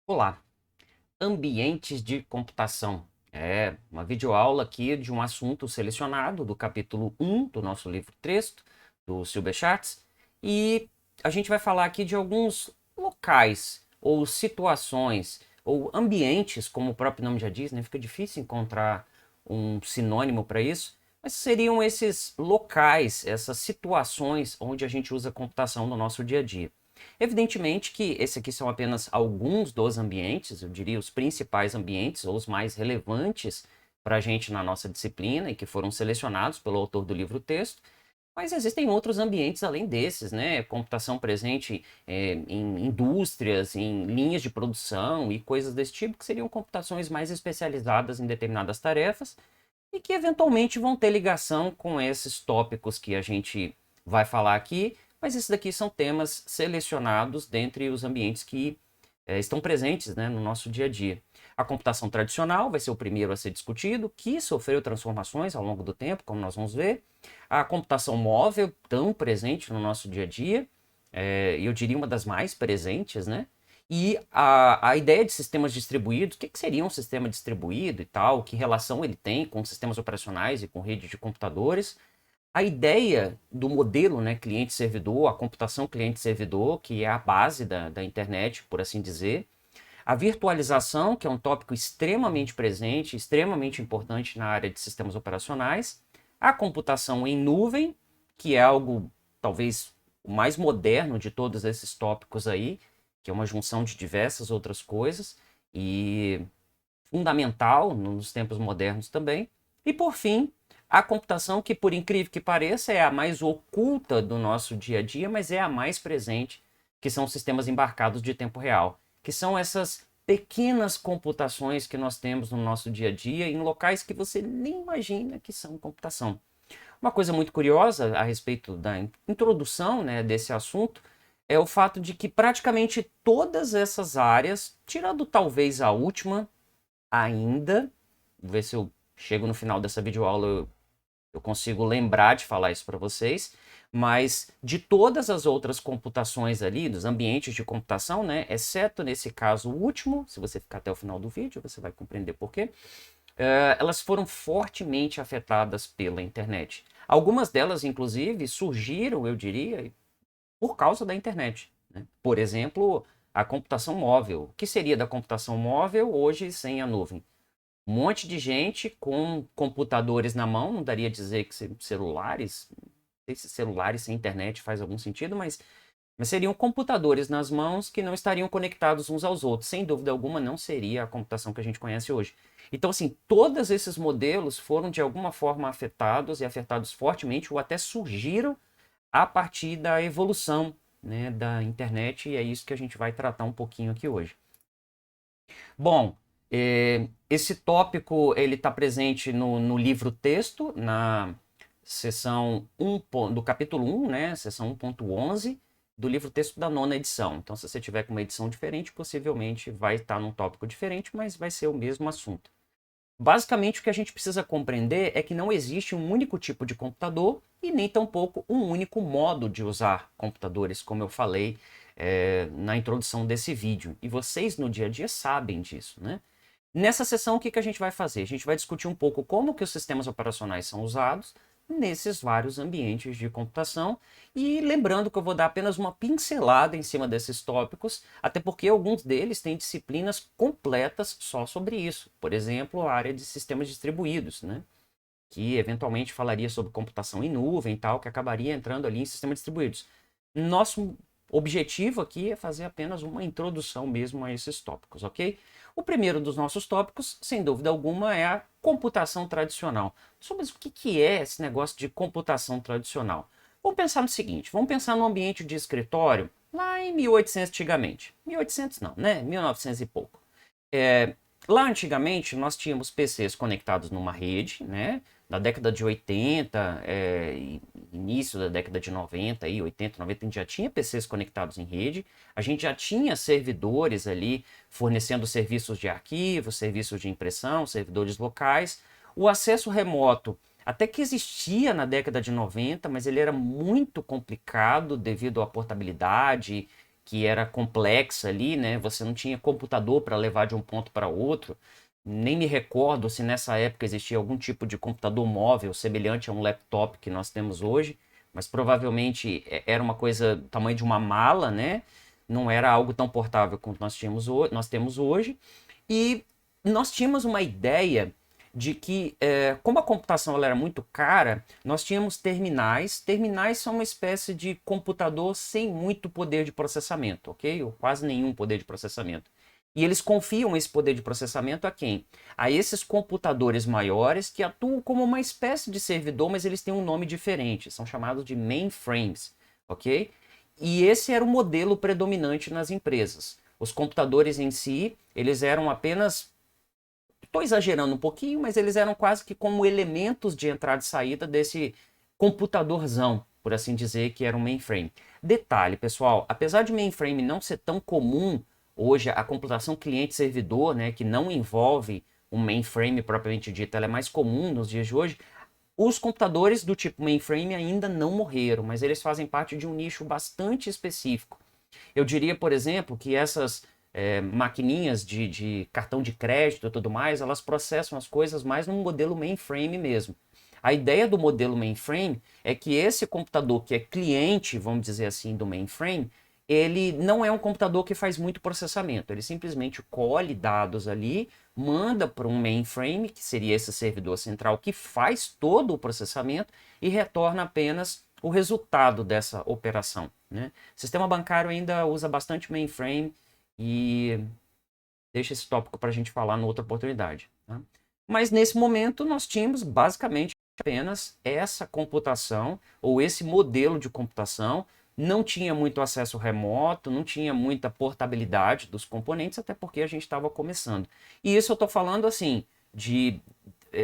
Olá, ambientes de computação. É uma videoaula aqui de um assunto selecionado do capítulo 1 do nosso livro texto, do Silber Schatz, e a gente vai falar aqui de alguns locais ou situações ou ambientes, como o próprio nome já diz, né? Fica difícil encontrar um sinônimo para isso, mas seriam esses locais, essas situações onde a gente usa computação no nosso dia a dia. Evidentemente que esses aqui são apenas alguns dos ambientes, eu diria os principais ambientes ou os mais relevantes para a gente na nossa disciplina e que foram selecionados pelo autor do livro-texto, mas existem outros ambientes além desses, né? Computação presente em indústrias, em linhas de produção e coisas desse tipo, que seriam computações mais especializadas em determinadas tarefas e que eventualmente vão ter ligação com esses tópicos que a gente vai falar aqui, mas esses daqui são temas selecionados dentre os ambientes que estão presentes, né, no nosso dia a dia. A computação tradicional vai ser o primeiro a ser discutido, que sofreu transformações ao longo do tempo, como nós vamos ver. A computação móvel, tão presente no nosso dia a dia, eu diria uma das mais presentes, né? E a ideia de sistemas distribuídos, o que seria um sistema distribuído e tal, que relação ele tem com sistemas operacionais e com rede de computadores. A ideia do modelo, né, cliente-servidor, a computação cliente-servidor, que é a base da internet, por assim dizer. A virtualização, que é um tópico extremamente presente, extremamente importante na área de sistemas operacionais. A computação em nuvem, que é algo talvez o mais moderno de todos esses tópicos aí, que é uma junção de diversas outras coisas e fundamental nos tempos modernos também. E por fim, a computação que, por incrível que pareça, é a mais oculta do nosso dia a dia, mas é a mais presente, que são os sistemas embarcados de tempo real, que são essas pequenas computações que nós temos no nosso dia a dia em locais que você nem imagina que são computação. Uma coisa muito curiosa a respeito da introdução, né, desse assunto é o fato de que praticamente todas essas áreas, tirando talvez a última, ainda, vou ver se eu chego no final dessa videoaula, eu consigo lembrar de falar isso para vocês, mas de todas as outras computações ali, dos ambientes de computação, né, exceto nesse caso último, se você ficar até o final do vídeo, você vai compreender por quê, elas foram fortemente afetadas pela internet. Algumas delas, inclusive, surgiram, eu diria, por causa da internet, né? Por exemplo, a computação móvel. O que seria da computação móvel hoje sem a nuvem? Um monte de gente com computadores na mão, não daria dizer que celulares, não sei se celulares sem internet faz algum sentido, mas seriam computadores nas mãos que não estariam conectados uns aos outros. Sem dúvida alguma, não seria a computação que a gente conhece hoje. Então, assim, todos esses modelos foram de alguma forma afetados e afetados fortemente, ou até surgiram a partir da evolução, né, da internet, e é isso que a gente vai tratar um pouquinho aqui hoje. Bom, esse tópico ele está presente no livro texto, na seção 1, do capítulo 1, né, seção 1.11 do livro texto da nona edição. Então, se você tiver com uma edição diferente, possivelmente vai estar num tópico diferente, mas vai ser o mesmo assunto. Basicamente, o que a gente precisa compreender é que não existe um único tipo de computador e nem tampouco um único modo de usar computadores, como eu falei na introdução desse vídeo. E vocês no dia a dia sabem disso, né? Nessa sessão, o que a gente vai fazer? A gente vai discutir um pouco como que os sistemas operacionais são usados nesses vários ambientes de computação e lembrando que eu vou dar apenas uma pincelada em cima desses tópicos, até porque alguns deles têm disciplinas completas só sobre isso. Por exemplo, a área de sistemas distribuídos, né? Que eventualmente falaria sobre computação em nuvem e tal, que acabaria entrando ali em sistemas distribuídos. Nosso objetivo aqui é fazer apenas uma introdução mesmo a esses tópicos, ok? O primeiro dos nossos tópicos, sem dúvida alguma, é a computação tradicional. Mas o que é esse negócio de computação tradicional? Vamos pensar no seguinte, vamos pensar no ambiente de escritório lá em 1800 antigamente. 1800 não, né? 1900 e pouco. Lá antigamente nós tínhamos PCs conectados numa rede, né? Na década de 80, início da década de 90, aí, 80, 90, a gente já tinha PCs conectados em rede, a gente já tinha servidores ali fornecendo serviços de arquivo, serviços de impressão, servidores locais. O acesso remoto até que existia na década de 90, mas ele era muito complicado devido à portabilidade que era complexa ali, né? Você não tinha computador para levar de um ponto para outro. Nem me recordo se nessa época existia algum tipo de computador móvel semelhante a um laptop que nós temos hoje, mas provavelmente era uma coisa do tamanho de uma mala, né? Não era algo tão portável como nós temos hoje. E nós tínhamos uma ideia de que, como a computação ela era muito cara, nós tínhamos terminais. Terminais são uma espécie de computador sem muito poder de processamento, ok? Ou quase nenhum poder de processamento. E eles confiam esse poder de processamento a quem? A esses computadores maiores que atuam como uma espécie de servidor, mas eles têm um nome diferente. São chamados de mainframes, ok? E esse era o modelo predominante nas empresas. Os computadores em si, eles eram apenas, estou exagerando um pouquinho, mas eles eram quase que como elementos de entrada e saída desse computadorzão, por assim dizer, que era um mainframe. Detalhe, pessoal, apesar de mainframe não ser tão comum hoje, a computação cliente-servidor, né, que não envolve um mainframe propriamente dito, ela é mais comum nos dias de hoje. Os computadores do tipo mainframe ainda não morreram, mas eles fazem parte de um nicho bastante específico. Eu diria, por exemplo, que essas maquininhas de cartão de crédito e tudo mais, elas processam as coisas mais no modelo mainframe mesmo. A ideia do modelo mainframe é que esse computador que é cliente, vamos dizer assim, do mainframe, ele não é um computador que faz muito processamento, ele simplesmente colhe dados ali, manda para um mainframe, que seria esse servidor central que faz todo o processamento e retorna apenas o resultado dessa operação, né? O sistema bancário ainda usa bastante mainframe e deixa esse tópico para a gente falar em outra oportunidade, tá? Mas nesse momento nós tínhamos basicamente apenas essa computação ou esse modelo de computação, não tinha muito acesso remoto, não tinha muita portabilidade dos componentes, até porque a gente estava começando. E isso eu estou falando assim de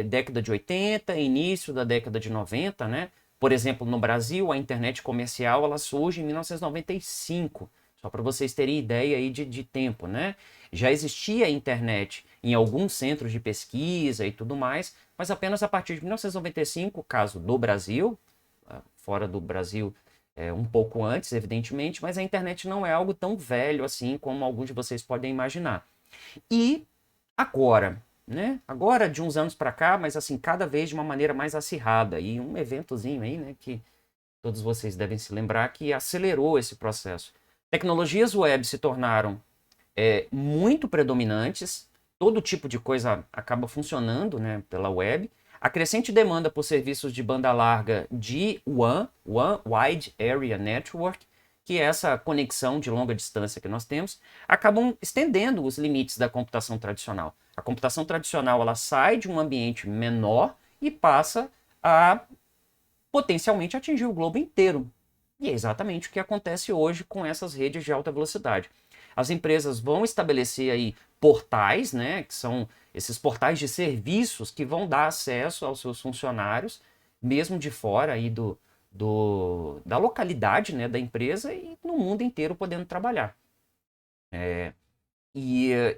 década de 80, início da década de 90, né? Por exemplo, no Brasil, a internet comercial ela surge em 1995, só para vocês terem ideia aí de tempo, né? Já existia a internet em alguns centros de pesquisa e tudo mais, mas apenas a partir de 1995, caso do Brasil, fora do Brasil um pouco antes, evidentemente, mas a internet não é algo tão velho assim como alguns de vocês podem imaginar. E agora, né? Agora de uns anos para cá, mas assim, cada vez de uma maneira mais acirrada. E um eventozinho aí, né, que todos vocês devem se lembrar, que acelerou esse processo. Tecnologias web se tornaram muito predominantes, todo tipo de coisa acaba funcionando, né, pela web. A crescente demanda por serviços de banda larga de WAN, Wide Area Network, que é essa conexão de longa distância que nós temos, acabam estendendo os limites da computação tradicional. A computação tradicional ela sai de um ambiente menor e passa a potencialmente atingir o globo inteiro. E é exatamente o que acontece hoje com essas redes de alta velocidade. As empresas vão estabelecer aí portais, né, que são esses portais de serviços que vão dar acesso aos seus funcionários, mesmo de fora aí da localidade, né, da empresa e no mundo inteiro podendo trabalhar.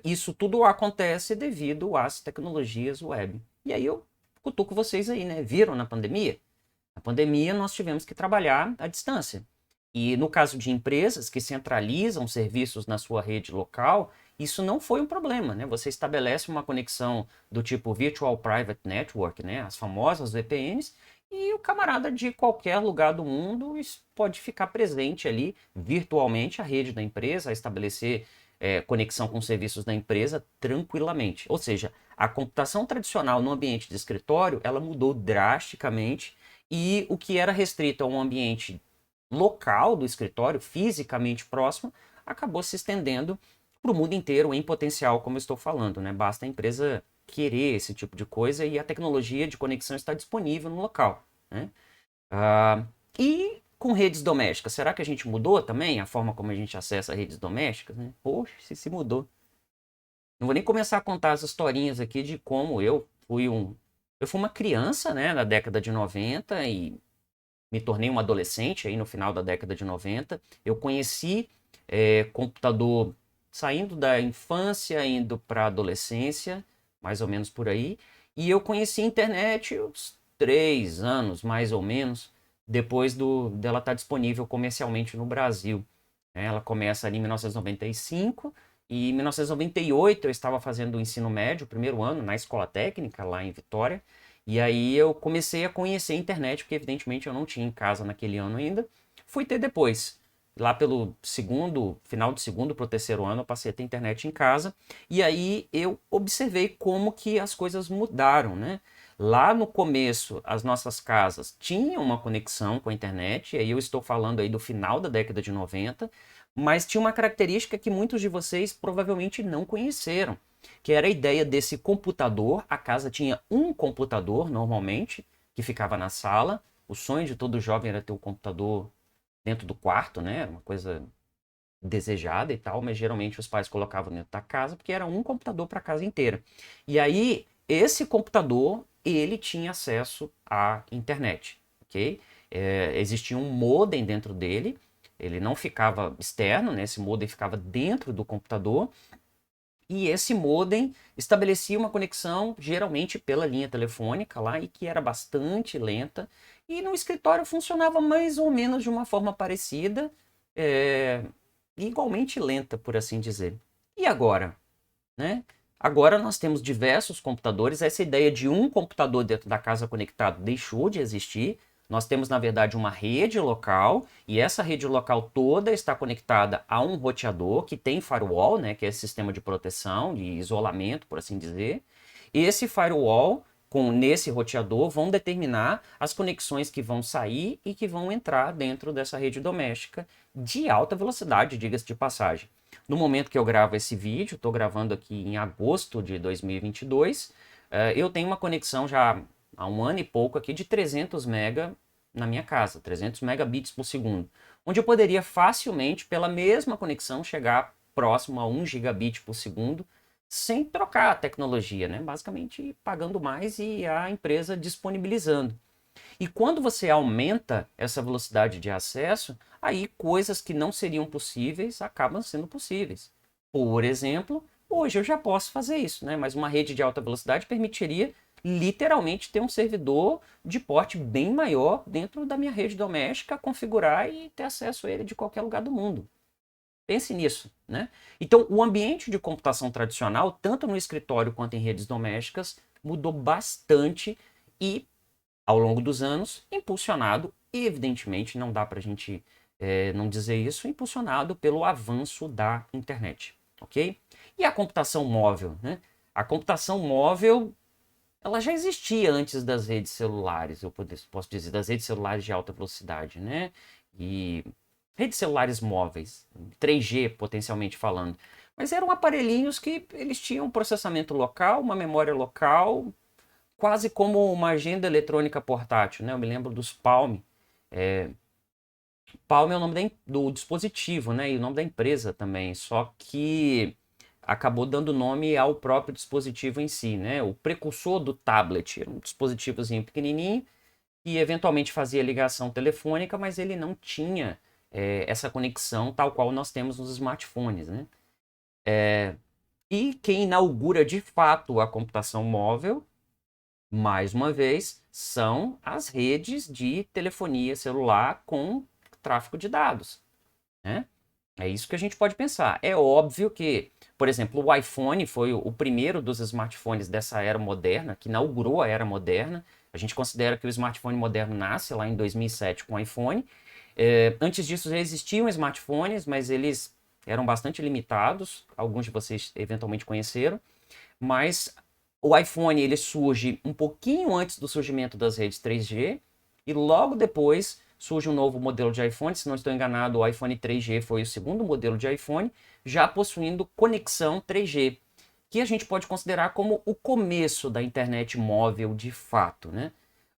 Isso tudo acontece devido às tecnologias web. E aí eu cutuco vocês aí, né? Viram na pandemia? Na pandemia nós tivemos que trabalhar à distância. E no caso de empresas que centralizam serviços na sua rede local, isso não foi um problema, né? Você estabelece uma conexão do tipo Virtual Private Network, né? As famosas VPNs, e o camarada de qualquer lugar do mundo pode ficar presente ali virtualmente a rede da empresa, a estabelecer conexão com os serviços da empresa tranquilamente. Ou seja, a computação tradicional no ambiente de escritório, ela mudou drasticamente e o que era restrito a um ambiente local do escritório, fisicamente próximo, acabou se estendendo para o mundo inteiro em potencial, como eu estou falando, né? Basta a empresa querer esse tipo de coisa e a tecnologia de conexão está disponível no local, né? E com redes domésticas, será que a gente mudou também a forma como a gente acessa redes domésticas, né? Poxa, se mudou. Não vou nem começar a contar as historinhas aqui de como eu fui uma criança, né, na década de 90 e me tornei um adolescente aí no final da década de 90. Eu conheci computador saindo da infância, indo para a adolescência, mais ou menos por aí. E eu conheci a internet uns 3 anos, mais ou menos, depois dela estar disponível comercialmente no Brasil. Ela começa ali em 1995 e em 1998 eu estava fazendo o ensino médio, o primeiro ano, na escola técnica, lá em Vitória. E aí eu comecei a conhecer a internet, porque evidentemente eu não tinha em casa naquele ano ainda. Fui ter depois. Lá pelo segundo, final do segundo para o terceiro ano, eu passei a ter internet em casa. E aí eu observei como que as coisas mudaram, né? Lá no começo, as nossas casas tinham uma conexão com a internet, e aí eu estou falando aí do final da década de 90, mas tinha uma característica que muitos de vocês provavelmente não conheceram, que era a ideia desse computador. A casa tinha um computador, normalmente, que ficava na sala. O sonho de todo jovem era ter um computador dentro do quarto, né? Era uma coisa desejada e tal, mas geralmente os pais colocavam dentro da casa porque era um computador para a casa inteira. E aí, esse computador, ele tinha acesso à internet, ok? Existia um modem dentro dele, ele não ficava externo, né? Esse modem ficava dentro do computador, e esse modem estabelecia uma conexão, geralmente pela linha telefônica lá, e que era bastante lenta. E no escritório funcionava mais ou menos de uma forma parecida, é, igualmente lenta, por assim dizer. E agora, né? Agora nós temos diversos computadores. Essa ideia de um computador dentro da casa conectado deixou de existir. Nós temos, na verdade, uma rede local, e essa rede local toda está conectada a um roteador que tem firewall, né, que é esse sistema de proteção, de isolamento, por assim dizer. E esse firewall, nesse roteador, vão determinar as conexões que vão sair e que vão entrar dentro dessa rede doméstica de alta velocidade, diga-se de passagem. No momento que eu gravo esse vídeo, estou gravando aqui em agosto de 2022, eu tenho uma conexão já há um ano e pouco aqui de 300 mega na minha casa, 300 megabits por segundo, onde eu poderia facilmente, pela mesma conexão, chegar próximo a 1 gigabit por segundo, sem trocar a tecnologia, né? Basicamente pagando mais e a empresa disponibilizando. E quando você aumenta essa velocidade de acesso, aí coisas que não seriam possíveis acabam sendo possíveis. Por exemplo, hoje eu já posso fazer isso, né? Mas uma rede de alta velocidade permitiria literalmente ter um servidor de porte bem maior dentro da minha rede doméstica, configurar e ter acesso a ele de qualquer lugar do mundo. Pense nisso, né? Então, o ambiente de computação tradicional, tanto no escritório quanto em redes domésticas, mudou bastante e ao longo dos anos, impulsionado, e evidentemente não dá para a gente não dizer isso, impulsionado pelo avanço da internet, ok? E a computação móvel, né? A computação móvel, ela já existia antes das redes celulares, posso dizer, das redes celulares de alta velocidade, né? E redes celulares móveis, 3G potencialmente falando. Mas eram aparelhinhos que eles tinham um processamento local, uma memória local, quase como uma agenda eletrônica portátil, né? Eu me lembro dos Palm. Palm é o nome do dispositivo, né? E o nome da empresa também. Só que acabou dando nome ao próprio dispositivo em si, né? O precursor do tablet era um dispositivozinho pequenininho que eventualmente fazia ligação telefônica, mas ele não tinha essa conexão tal qual nós temos nos smartphones, né? E quem inaugura de fato a computação móvel, mais uma vez, são as redes de telefonia celular com tráfego de dados, né? É isso que a gente pode pensar. É óbvio que, por exemplo, o iPhone foi o primeiro dos smartphones dessa era moderna, que inaugurou a era moderna. A gente considera que o smartphone moderno nasce lá em 2007 com o iPhone. Antes disso já existiam smartphones, mas eles eram bastante limitados. Alguns de vocês eventualmente conheceram. Mas o iPhone ele surge um pouquinho antes do surgimento das redes 3G e logo depois surge um novo modelo de iPhone. Se não estou enganado, o iPhone 3G foi o segundo modelo de iPhone, já possuindo conexão 3G, que a gente pode considerar como o começo da internet móvel de fato, né?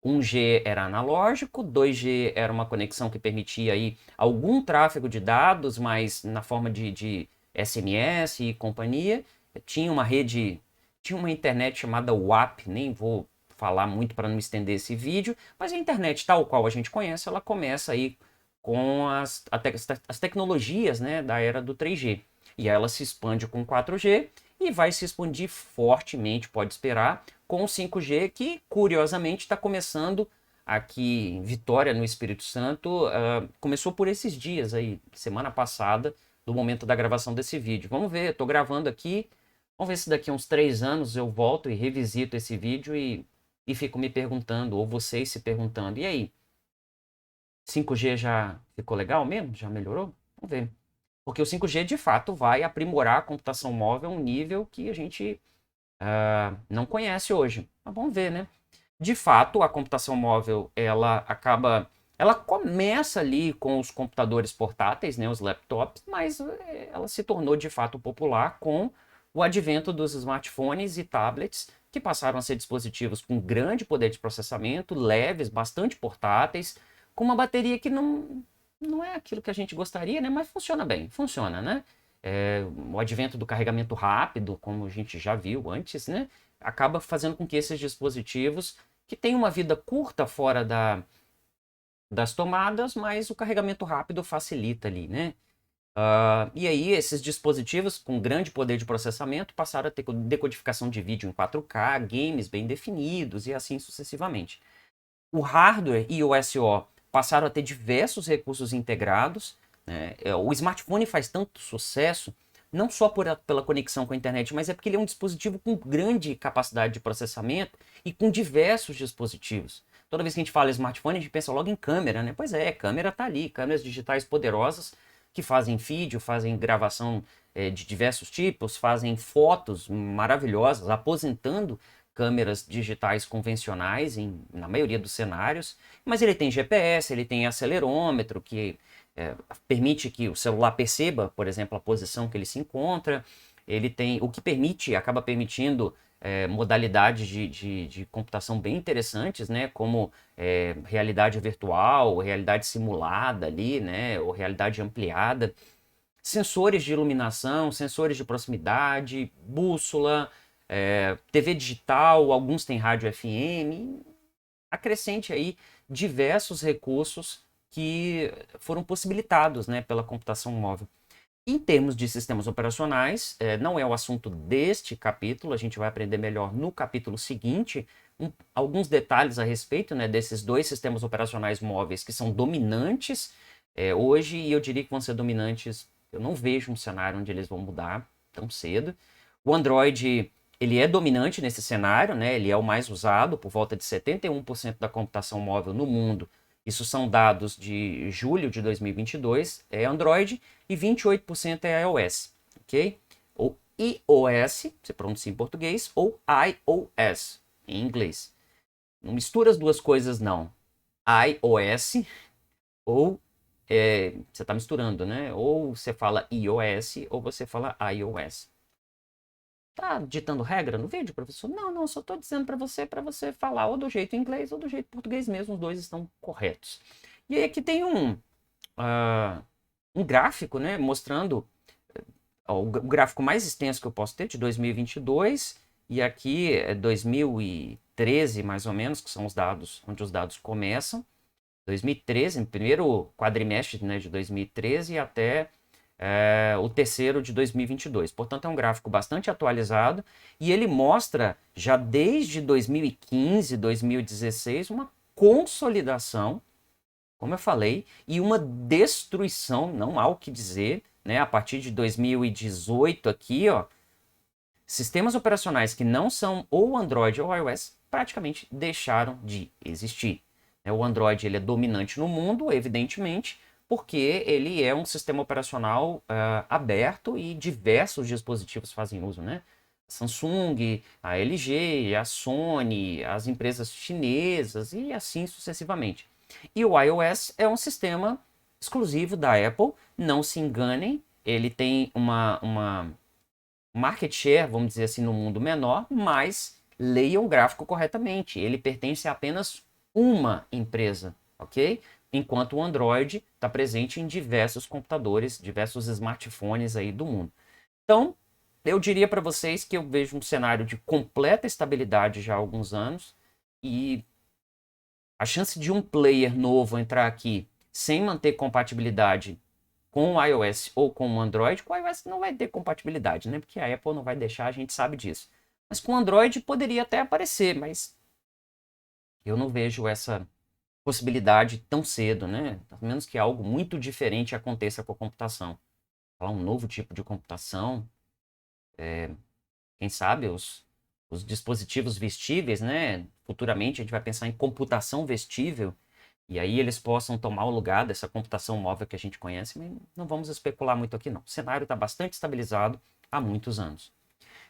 1G era analógico, 2G era uma conexão que permitia aí algum tráfego de dados, mas na forma de SMS e companhia. Tinha uma rede, tinha uma internet chamada WAP, nem vou falar muito para não estender esse vídeo, mas a internet tal qual a gente conhece, ela começa aí com as tecnologias, né, da era do 3G. E ela se expande com 4G e vai se expandir fortemente, pode esperar, com o 5G, que curiosamente está começando aqui em Vitória, no Espírito Santo, começou por esses dias aí, semana passada, do momento da gravação desse vídeo. Vamos ver, eu tô gravando aqui, vamos ver se daqui a uns 3 anos eu volto e revisito esse vídeo e fico me perguntando, ou vocês se perguntando, e aí, 5G já ficou legal mesmo? Já melhorou? Vamos ver. Porque o 5G, de fato, vai aprimorar a computação móvel a um nível que a gente não conhece hoje. Mas vamos ver, né? De fato, a computação móvel, ela começa ali com os computadores portáteis, né, os laptops, mas ela se tornou de fato popular com o advento dos smartphones e tablets, que passaram a ser dispositivos com grande poder de processamento, leves, bastante portáteis, com uma bateria que não é aquilo que a gente gostaria, né, mas funciona bem, funciona, né? O advento do carregamento rápido, como a gente já viu antes, né, acaba fazendo com que esses dispositivos que têm uma vida curta fora das tomadas, mas o carregamento rápido facilita ali, né? E aí esses dispositivos com grande poder de processamento passaram a ter decodificação de vídeo em 4K, games bem definidos e assim sucessivamente. O hardware e o SO passaram a ter diversos recursos integrados, né? O smartphone faz tanto sucesso, não só pela conexão com a internet, mas é porque ele é um dispositivo com grande capacidade de processamento e com diversos dispositivos. Toda vez que a gente fala smartphone, a gente pensa logo em câmera, né? Pois é, câmera está ali, câmeras digitais poderosas que fazem vídeo, fazem gravação de diversos tipos, fazem fotos maravilhosas, aposentando câmeras digitais convencionais na maioria dos cenários, mas ele tem GPS, ele tem acelerômetro, que permite que o celular perceba, por exemplo, a posição que ele se encontra. Ele tem, o que acaba permitindo modalidades de computação bem interessantes, né, como realidade virtual, realidade simulada ali, né, ou realidade ampliada, sensores de iluminação, sensores de proximidade, bússola, TV digital, alguns têm rádio FM, acrescente aí diversos recursos que foram possibilitados, né, pela computação móvel. Em termos de sistemas operacionais, não é o assunto deste capítulo, a gente vai aprender melhor no capítulo seguinte, alguns detalhes a respeito, né, desses dois sistemas operacionais móveis que são dominantes hoje, e eu diria que vão ser dominantes, eu não vejo um cenário onde eles vão mudar tão cedo. O Android, ele é dominante nesse cenário, né, ele é o mais usado, por volta de 71% da computação móvel no mundo. Isso são dados de julho de 2022, é Android, e 28% é iOS, ok? Ou iOS, você pronuncia em português, ou iOS, em inglês. Não mistura as duas coisas, não. iOS, ou você está misturando, né? Ou você fala iOS, ou você fala iOS. Tá ditando regra no vídeo, professor? Não, não, só estou dizendo para você falar ou do jeito inglês ou do jeito português mesmo, os dois estão corretos. E aí aqui tem um gráfico, né, mostrando o gráfico mais extenso que eu posso ter de 2022, e aqui é 2013 mais ou menos, que são os dados, onde os dados começam. 2013, primeiro quadrimestre, né, de 2013 até o terceiro de 2022. Portanto, é um gráfico bastante atualizado e ele mostra já desde 2015, 2016, uma consolidação, como eu falei, e uma destruição, não há o que dizer, né? A partir de 2018 aqui, ó, sistemas operacionais que não são ou Android ou iOS praticamente deixaram de existir. O Android ele é dominante no mundo, evidentemente, porque ele é um sistema operacional aberto e diversos dispositivos fazem uso, né? A Samsung, a LG, a Sony, as empresas chinesas e assim sucessivamente. E o iOS é um sistema exclusivo da Apple, não se enganem, ele tem uma market share, vamos dizer assim, no mundo menor, mas leiam o gráfico corretamente, ele pertence a apenas uma empresa, ok? Enquanto o Android está presente em diversos computadores, diversos smartphones aí do mundo. Então, eu diria para vocês que eu vejo um cenário de completa estabilidade já há alguns anos e a chance de um player novo entrar aqui sem manter compatibilidade com o iOS ou com o Android, com o iOS não vai ter compatibilidade, né? Porque a Apple não vai deixar, a gente sabe disso. Mas com o Android poderia até aparecer, mas eu não vejo essa possibilidade tão cedo, né? A menos que algo muito diferente aconteça com a computação. Falar um novo tipo de computação, quem sabe os dispositivos vestíveis, né? Futuramente a gente vai pensar em computação vestível, e aí eles possam tomar o lugar dessa computação móvel que a gente conhece, mas não vamos especular muito aqui não. O cenário está bastante estabilizado há muitos anos.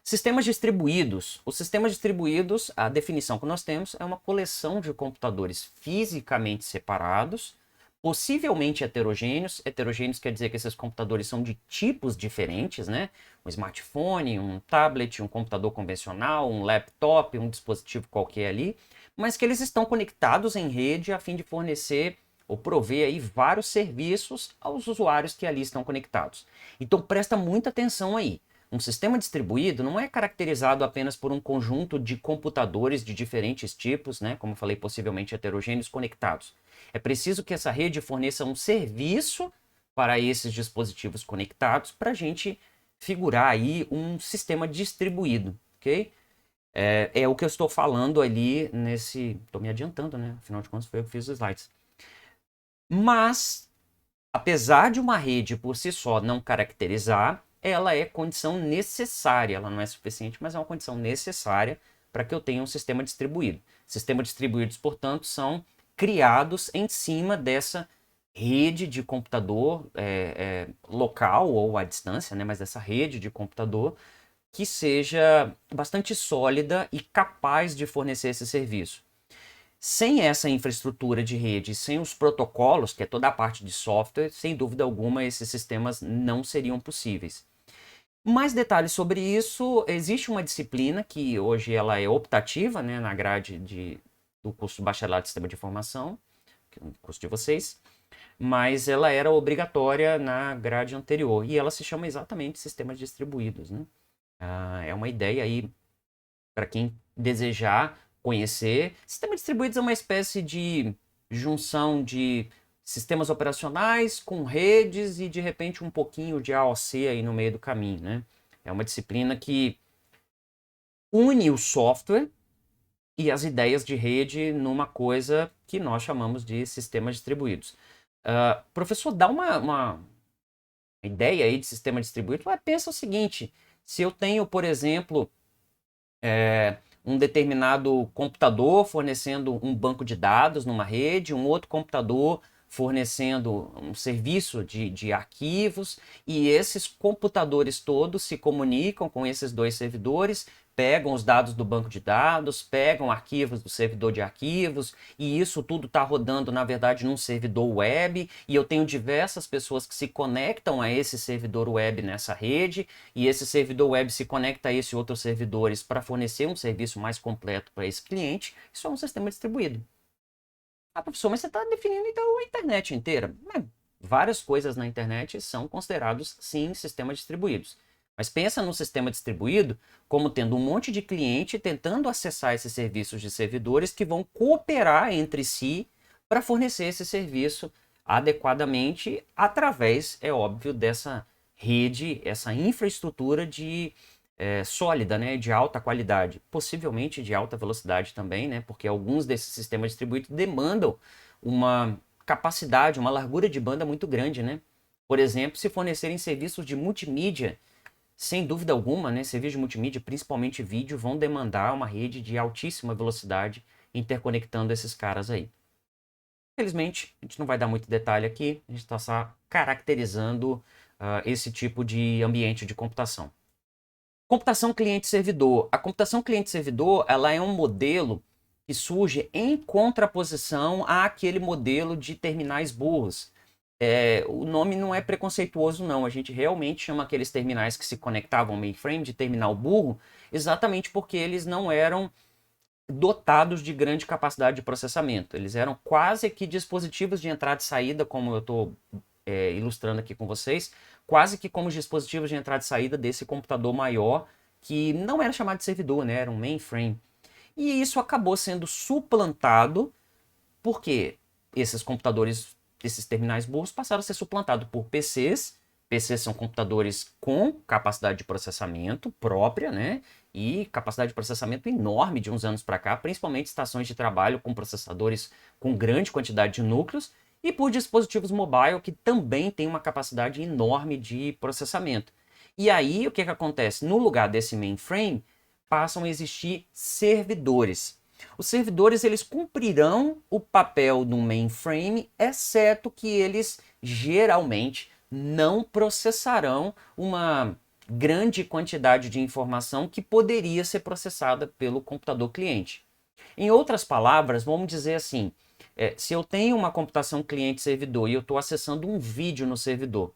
Sistemas distribuídos. Os sistemas distribuídos, a definição que nós temos é uma coleção de computadores fisicamente separados, possivelmente heterogêneos. Heterogêneos quer dizer que esses computadores são de tipos diferentes, né? Um smartphone, um tablet, um computador convencional, um laptop, um dispositivo qualquer ali, mas que eles estão conectados em rede a fim de fornecer ou prover aí vários serviços aos usuários que ali estão conectados. Então presta muita atenção aí. Um sistema distribuído não é caracterizado apenas por um conjunto de computadores de diferentes tipos, né, como eu falei, possivelmente heterogêneos, conectados. É preciso que essa rede forneça um serviço para esses dispositivos conectados para a gente figurar aí um sistema distribuído, ok? É o que eu estou falando ali nesse... Estou me adiantando, né? Afinal de contas foi eu que fiz os slides. Mas, apesar de uma rede por si só não caracterizar, ela é condição necessária, ela não é suficiente, mas é uma condição necessária para que eu tenha um sistema distribuído. Sistemas distribuídos, portanto, são criados em cima dessa rede de computador local ou à distância, né, mas essa rede de computador que seja bastante sólida e capaz de fornecer esse serviço. Sem essa infraestrutura de rede, sem os protocolos, que é toda a parte de software, sem dúvida alguma, esses sistemas não seriam possíveis. Mais detalhes sobre isso, existe uma disciplina que hoje ela é optativa, né, na grade do curso de bacharelado de sistema de informação, que é o curso de vocês, mas ela era obrigatória na grade anterior, e ela se chama exatamente sistemas distribuídos, né? É uma ideia aí para quem desejar conhecer. Sistemas distribuídos é uma espécie de junção de sistemas operacionais com redes e de repente um pouquinho de AOC aí no meio do caminho, né? É uma disciplina que une o software e as ideias de rede numa coisa que nós chamamos de sistemas distribuídos. Professor, dá uma ideia aí de sistema distribuído? Pensa o seguinte, se eu tenho, por exemplo, um determinado computador fornecendo um banco de dados numa rede, um outro computador fornecendo um serviço de arquivos, e esses computadores todos se comunicam com esses dois servidores, pegam os dados do banco de dados, pegam arquivos do servidor de arquivos, e isso tudo está rodando, na verdade, num servidor web, e eu tenho diversas pessoas que se conectam a esse servidor web nessa rede, e esse servidor web se conecta a esses outros servidores para fornecer um serviço mais completo para esse cliente. Isso é um sistema distribuído. Professor, mas você está definindo então a internet inteira. Várias coisas na internet são considerados, sim, sistemas distribuídos. Mas pensa no sistema distribuído como tendo um monte de cliente tentando acessar esses serviços de servidores que vão cooperar entre si para fornecer esse serviço adequadamente através, é óbvio, dessa rede, essa infraestrutura sólida, né, de alta qualidade, possivelmente de alta velocidade também, né, porque alguns desses sistemas distribuídos demandam uma capacidade, uma largura de banda muito grande, né? Por exemplo, se fornecerem serviços de multimídia, sem dúvida alguma, né, serviços de multimídia, principalmente vídeo, vão demandar uma rede de altíssima velocidade interconectando esses caras aí. Infelizmente, a gente não vai dar muito detalhe aqui, a gente está só caracterizando esse tipo de ambiente de computação. Computação cliente-servidor. A computação cliente-servidor, ela é um modelo que surge em contraposição àquele modelo de terminais burros. O nome não é preconceituoso, não. A gente realmente chama aqueles terminais que se conectavam ao mainframe de terminal burro, exatamente porque eles não eram dotados de grande capacidade de processamento. Eles eram quase que dispositivos de entrada e saída, como eu estou ilustrando aqui com vocês, quase que como os dispositivos de entrada e saída desse computador maior, que não era chamado de servidor, né? Era um mainframe. E isso acabou sendo suplantado porque esses computadores, esses terminais burros, passaram a ser suplantados por PCs, PCs são computadores com capacidade de processamento própria, né? E capacidade de processamento enorme de uns anos para cá, principalmente estações de trabalho com processadores com grande quantidade de núcleos, e por dispositivos mobile que também tem uma capacidade enorme de processamento. E aí, o que acontece? No lugar desse mainframe, passam a existir servidores. Os servidores, eles cumprirão o papel do mainframe, exceto que eles geralmente não processarão uma grande quantidade de informação que poderia ser processada pelo computador cliente. Em outras palavras, vamos dizer assim, se eu tenho uma computação cliente-servidor e eu estou acessando um vídeo no servidor,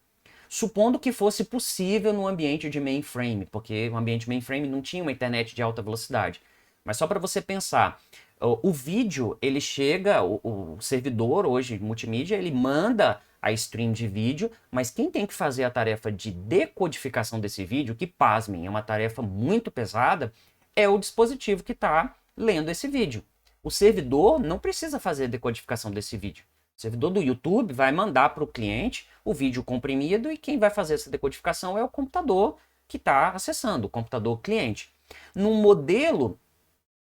supondo que fosse possível no ambiente de mainframe, porque o ambiente mainframe não tinha uma internet de alta velocidade. Mas só para você pensar, o vídeo, ele chega, o servidor hoje, multimídia, ele manda a stream de vídeo, mas quem tem que fazer a tarefa de decodificação desse vídeo, que pasmem, é uma tarefa muito pesada, é o dispositivo que está lendo esse vídeo. O servidor não precisa fazer a decodificação desse vídeo. O servidor do YouTube vai mandar para o cliente o vídeo comprimido e quem vai fazer essa decodificação é o computador que está acessando, o computador cliente. Num modelo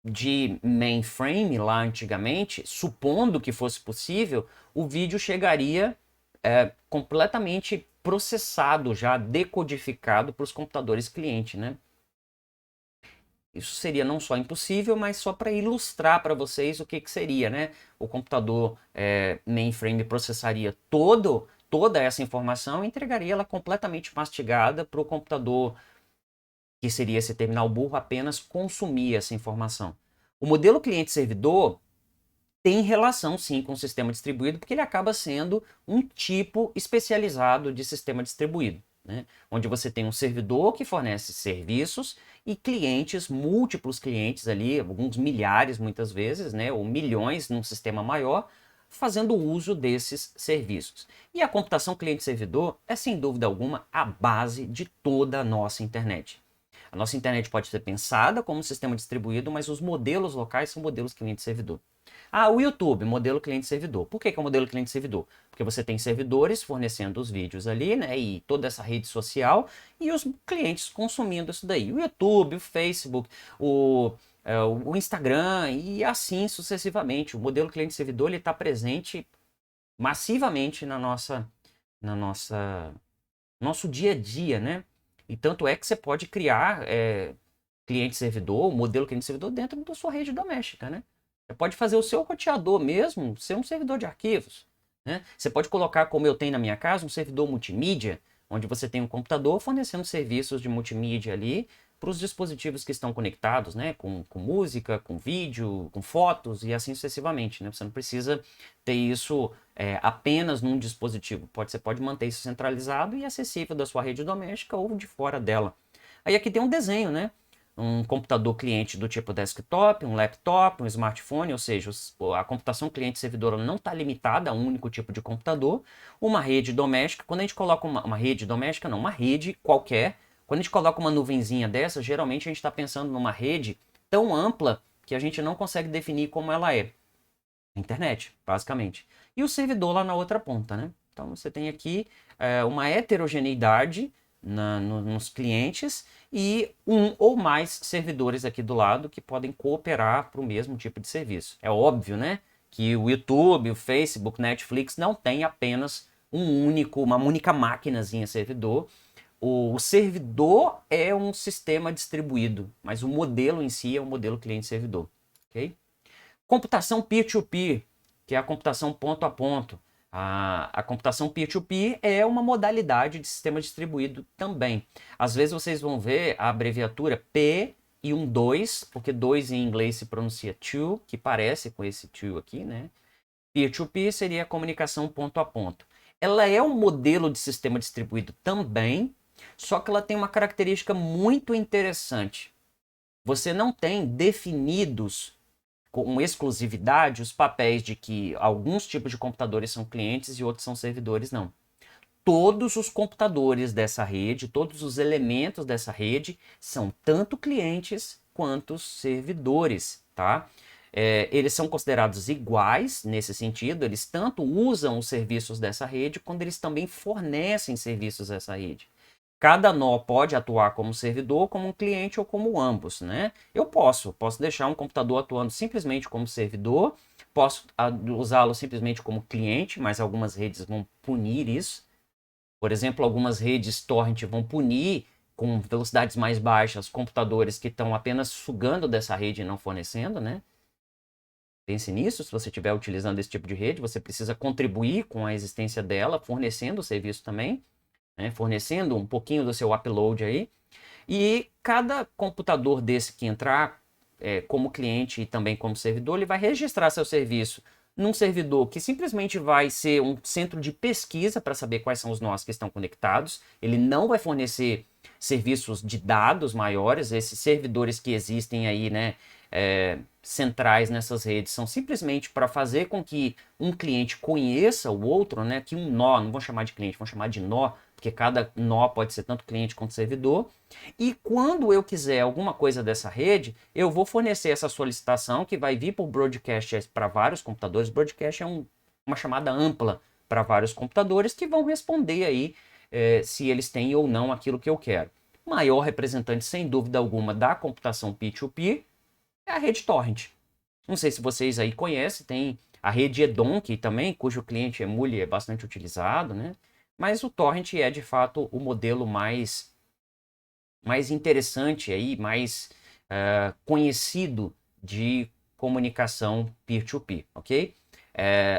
de mainframe lá antigamente, supondo que fosse possível, o vídeo chegaria completamente processado, já decodificado para os computadores cliente, né? Isso seria não só impossível, mas só para ilustrar para vocês o que seria, né? O computador mainframe processaria toda essa informação e entregaria ela completamente mastigada para o computador, que seria esse terminal burro, apenas consumir essa informação. O modelo cliente-servidor tem relação, sim, com o sistema distribuído, porque ele acaba sendo um tipo especializado de sistema distribuído, né? Onde você tem um servidor que fornece serviços e clientes, múltiplos clientes ali, alguns milhares muitas vezes, né, ou milhões num sistema maior, fazendo uso desses serviços. E a computação cliente-servidor é, sem dúvida alguma, a base de toda a nossa internet. A nossa internet pode ser pensada como um sistema distribuído, mas os modelos locais são modelos cliente-servidor. Ah, o YouTube, modelo cliente-servidor. Por que é o modelo cliente-servidor? Porque você tem servidores fornecendo os vídeos ali, né, e toda essa rede social, e os clientes consumindo isso daí. O YouTube, o Facebook, o Instagram e assim sucessivamente. O modelo cliente-servidor está presente massivamente nosso dia a dia, né? E tanto é que você pode criar cliente-servidor, modelo cliente-servidor dentro da sua rede doméstica, né? Você pode fazer o seu roteador mesmo ser um servidor de arquivos, né? Você pode colocar, como eu tenho na minha casa, um servidor multimídia, onde você tem um computador fornecendo serviços de multimídia ali para os dispositivos que estão conectados, né? Com música, com vídeo, com fotos e assim sucessivamente, né? Você não precisa ter isso apenas num dispositivo. Você pode manter isso centralizado e acessível da sua rede doméstica ou de fora dela. Aí aqui tem um desenho, né? Um computador cliente do tipo desktop, um laptop, um smartphone, ou seja, a computação cliente-servidor não está limitada a um único tipo de computador. Uma rede doméstica, quando a gente coloca uma rede doméstica, não, uma rede qualquer, quando a gente coloca uma nuvenzinha dessa, geralmente a gente está pensando numa rede tão ampla que a gente não consegue definir como ela é. Internet, basicamente. E o servidor lá na outra ponta, né? Então você tem aqui uma heterogeneidade nos clientes e um ou mais servidores aqui do lado que podem cooperar para o mesmo tipo de serviço. É óbvio, né, que o YouTube, o Facebook, Netflix não tem apenas uma única maquinazinha servidor. O servidor é um sistema distribuído, mas o modelo em si é um modelo cliente-servidor, ok? Computação peer-to-peer, que é a computação ponto a ponto. A computação peer-to-peer é uma modalidade de sistema distribuído também. Às vezes vocês vão ver a abreviatura P e um 2, porque 2 em inglês se pronuncia to, que parece com esse to aqui, né? Peer-to-peer seria a comunicação ponto a ponto. Ela é um modelo de sistema distribuído também, só que ela tem uma característica muito interessante. Você não tem definidos com exclusividade os papéis de que alguns tipos de computadores são clientes e outros são servidores, não. Todos os computadores dessa rede, todos os elementos dessa rede são tanto clientes quanto servidores, tá? eles são considerados iguais nesse sentido, eles tanto usam os serviços dessa rede, quando eles também fornecem serviços a essa rede. Cada nó pode atuar como servidor, como um cliente ou como ambos, né? Eu posso deixar um computador atuando simplesmente como servidor, posso usá-lo simplesmente como cliente, mas algumas redes vão punir isso. Por exemplo, algumas redes torrent vão punir com velocidades mais baixas computadores que estão apenas sugando dessa rede e não fornecendo, né? Pense nisso, se você estiver utilizando esse tipo de rede, você precisa contribuir com a existência dela, fornecendo o serviço também, né? Fornecendo um pouquinho do seu upload aí. E cada computador desse que entrar como cliente e também como servidor, ele vai registrar seu serviço num servidor que simplesmente vai ser um centro de pesquisa para saber quais são os nós que estão conectados. Ele não vai fornecer serviços de dados maiores. Esses servidores que existem aí, né, centrais nessas redes, são simplesmente para fazer com que um cliente conheça o outro, né, que um nó, não vou chamar de cliente, vou chamar de nó, porque cada nó pode ser tanto cliente quanto servidor. E quando eu quiser alguma coisa dessa rede, eu vou fornecer essa solicitação que vai vir por broadcast para vários computadores. Broadcast é uma chamada ampla para vários computadores que vão responder aí se eles têm ou não aquilo que eu quero. O maior representante, sem dúvida alguma, da computação P2P é a rede Torrent. Não sei se vocês aí conhecem, tem a rede Edonk também, cujo cliente Emule é bastante utilizado, né? Mas o Torrent é, de fato, o modelo mais interessante, aí, mais conhecido de comunicação peer-to-peer, ok?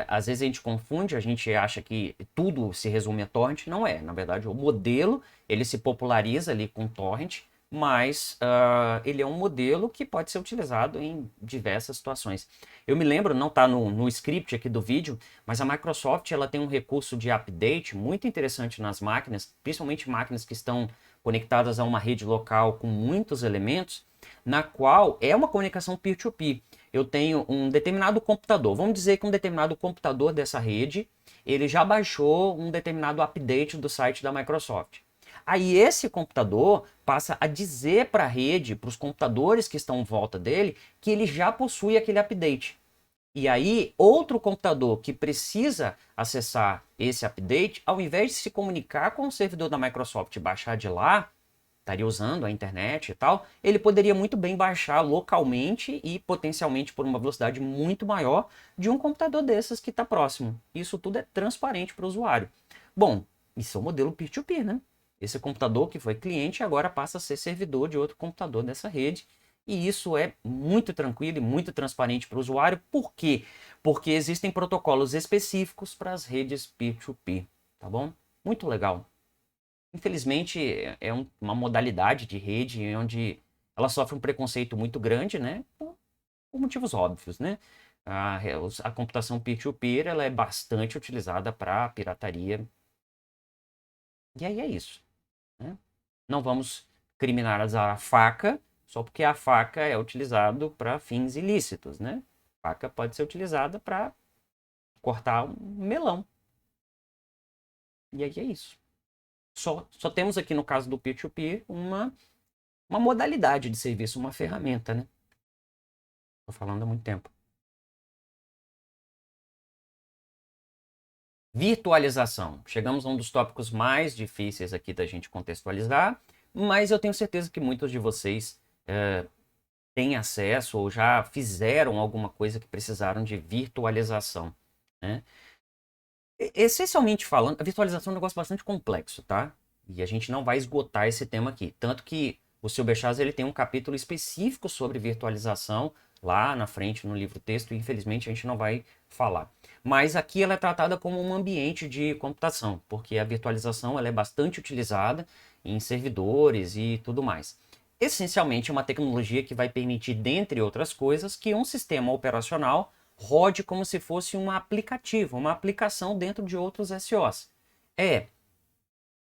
Às vezes a gente confunde, a gente acha que tudo se resume a torrent, não é. Na verdade, o modelo, ele se populariza ali com torrent, mas ele é um modelo que pode ser utilizado em diversas situações. Eu me lembro, não está no script aqui do vídeo, mas a Microsoft ela tem um recurso de update muito interessante nas máquinas, principalmente máquinas que estão conectadas a uma rede local com muitos elementos, na qual é uma comunicação peer-to-peer. Eu tenho um determinado computador, vamos dizer que um determinado computador dessa rede, ele já baixou um determinado update do site da Microsoft. Aí esse computador passa a dizer para a rede, para os computadores que estão em volta dele, que ele já possui aquele update. E aí, outro computador que precisa acessar esse update, ao invés de se comunicar com o servidor da Microsoft e baixar de lá, estaria usando a internet e tal, ele poderia muito bem baixar localmente e potencialmente por uma velocidade muito maior de um computador desses que está próximo. Isso tudo é transparente para o usuário. Bom, isso é o modelo peer-to-peer, né? Esse computador que foi cliente agora passa a ser servidor de outro computador dessa rede. E isso é muito tranquilo e muito transparente para o usuário. Por quê? Porque existem protocolos específicos para as redes peer-to-peer, tá bom? Muito legal. Infelizmente, é uma modalidade de rede onde ela sofre um preconceito muito grande, né? Por motivos óbvios, né? A computação peer-to-peer ela é bastante utilizada para pirataria. E aí é isso, né? Não vamos criminalizar a faca só porque a faca é utilizada para fins ilícitos, né? A faca pode ser utilizada para cortar um melão. E aí é isso. Só temos aqui no caso do peer-to-peer uma modalidade de serviço, uma ferramenta, né? Estou falando há muito tempo. Virtualização. Chegamos a um dos tópicos mais difíceis aqui da gente contextualizar, mas eu tenho certeza que muitos de vocês têm acesso ou já fizeram alguma coisa que precisaram de virtualização, né? Essencialmente falando, a virtualização é um negócio bastante complexo, tá? E a gente não vai esgotar esse tema aqui. Tanto que o Silber Chaz, ele tem um capítulo específico sobre virtualização lá na frente no livro texto, e infelizmente a gente não vai falar. Mas aqui ela é tratada como um ambiente de computação, porque a virtualização ela é bastante utilizada em servidores e tudo mais. Essencialmente é uma tecnologia que vai permitir, dentre outras coisas, que um sistema operacional rode como se fosse um aplicativo, uma aplicação dentro de outros SOs.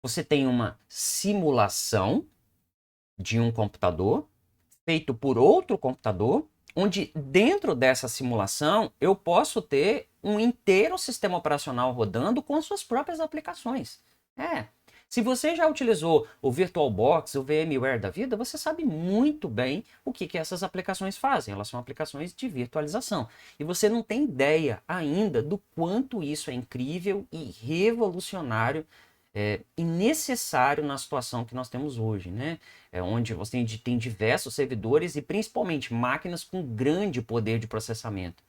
Você tem uma simulação de um computador feito por outro computador, onde dentro dessa simulação eu posso ter um inteiro sistema operacional rodando com suas próprias aplicações. Se você já utilizou o VirtualBox, o VMware da vida, você sabe muito bem o que essas aplicações fazem. Elas são aplicações de virtualização. E você não tem ideia ainda do quanto isso é incrível e revolucionário e necessário na situação que nós temos hoje, né? Onde você tem diversos servidores e principalmente máquinas com grande poder de processamento.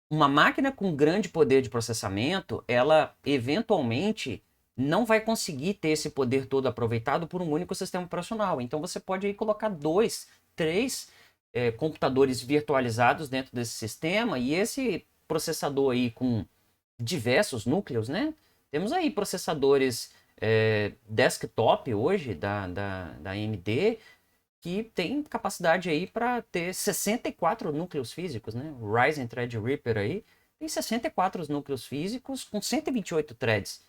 Uma máquina com grande poder de processamento, ela eventualmente não vai conseguir ter esse poder todo aproveitado por um único sistema operacional. Então você pode aí colocar 2, 3 computadores virtualizados dentro desse sistema e esse processador aí com diversos núcleos, né? Temos aí processadores desktop hoje da AMD que tem capacidade aí para ter 64 núcleos físicos, né? O Ryzen Threadripper aí tem 64 núcleos físicos com 128 threads.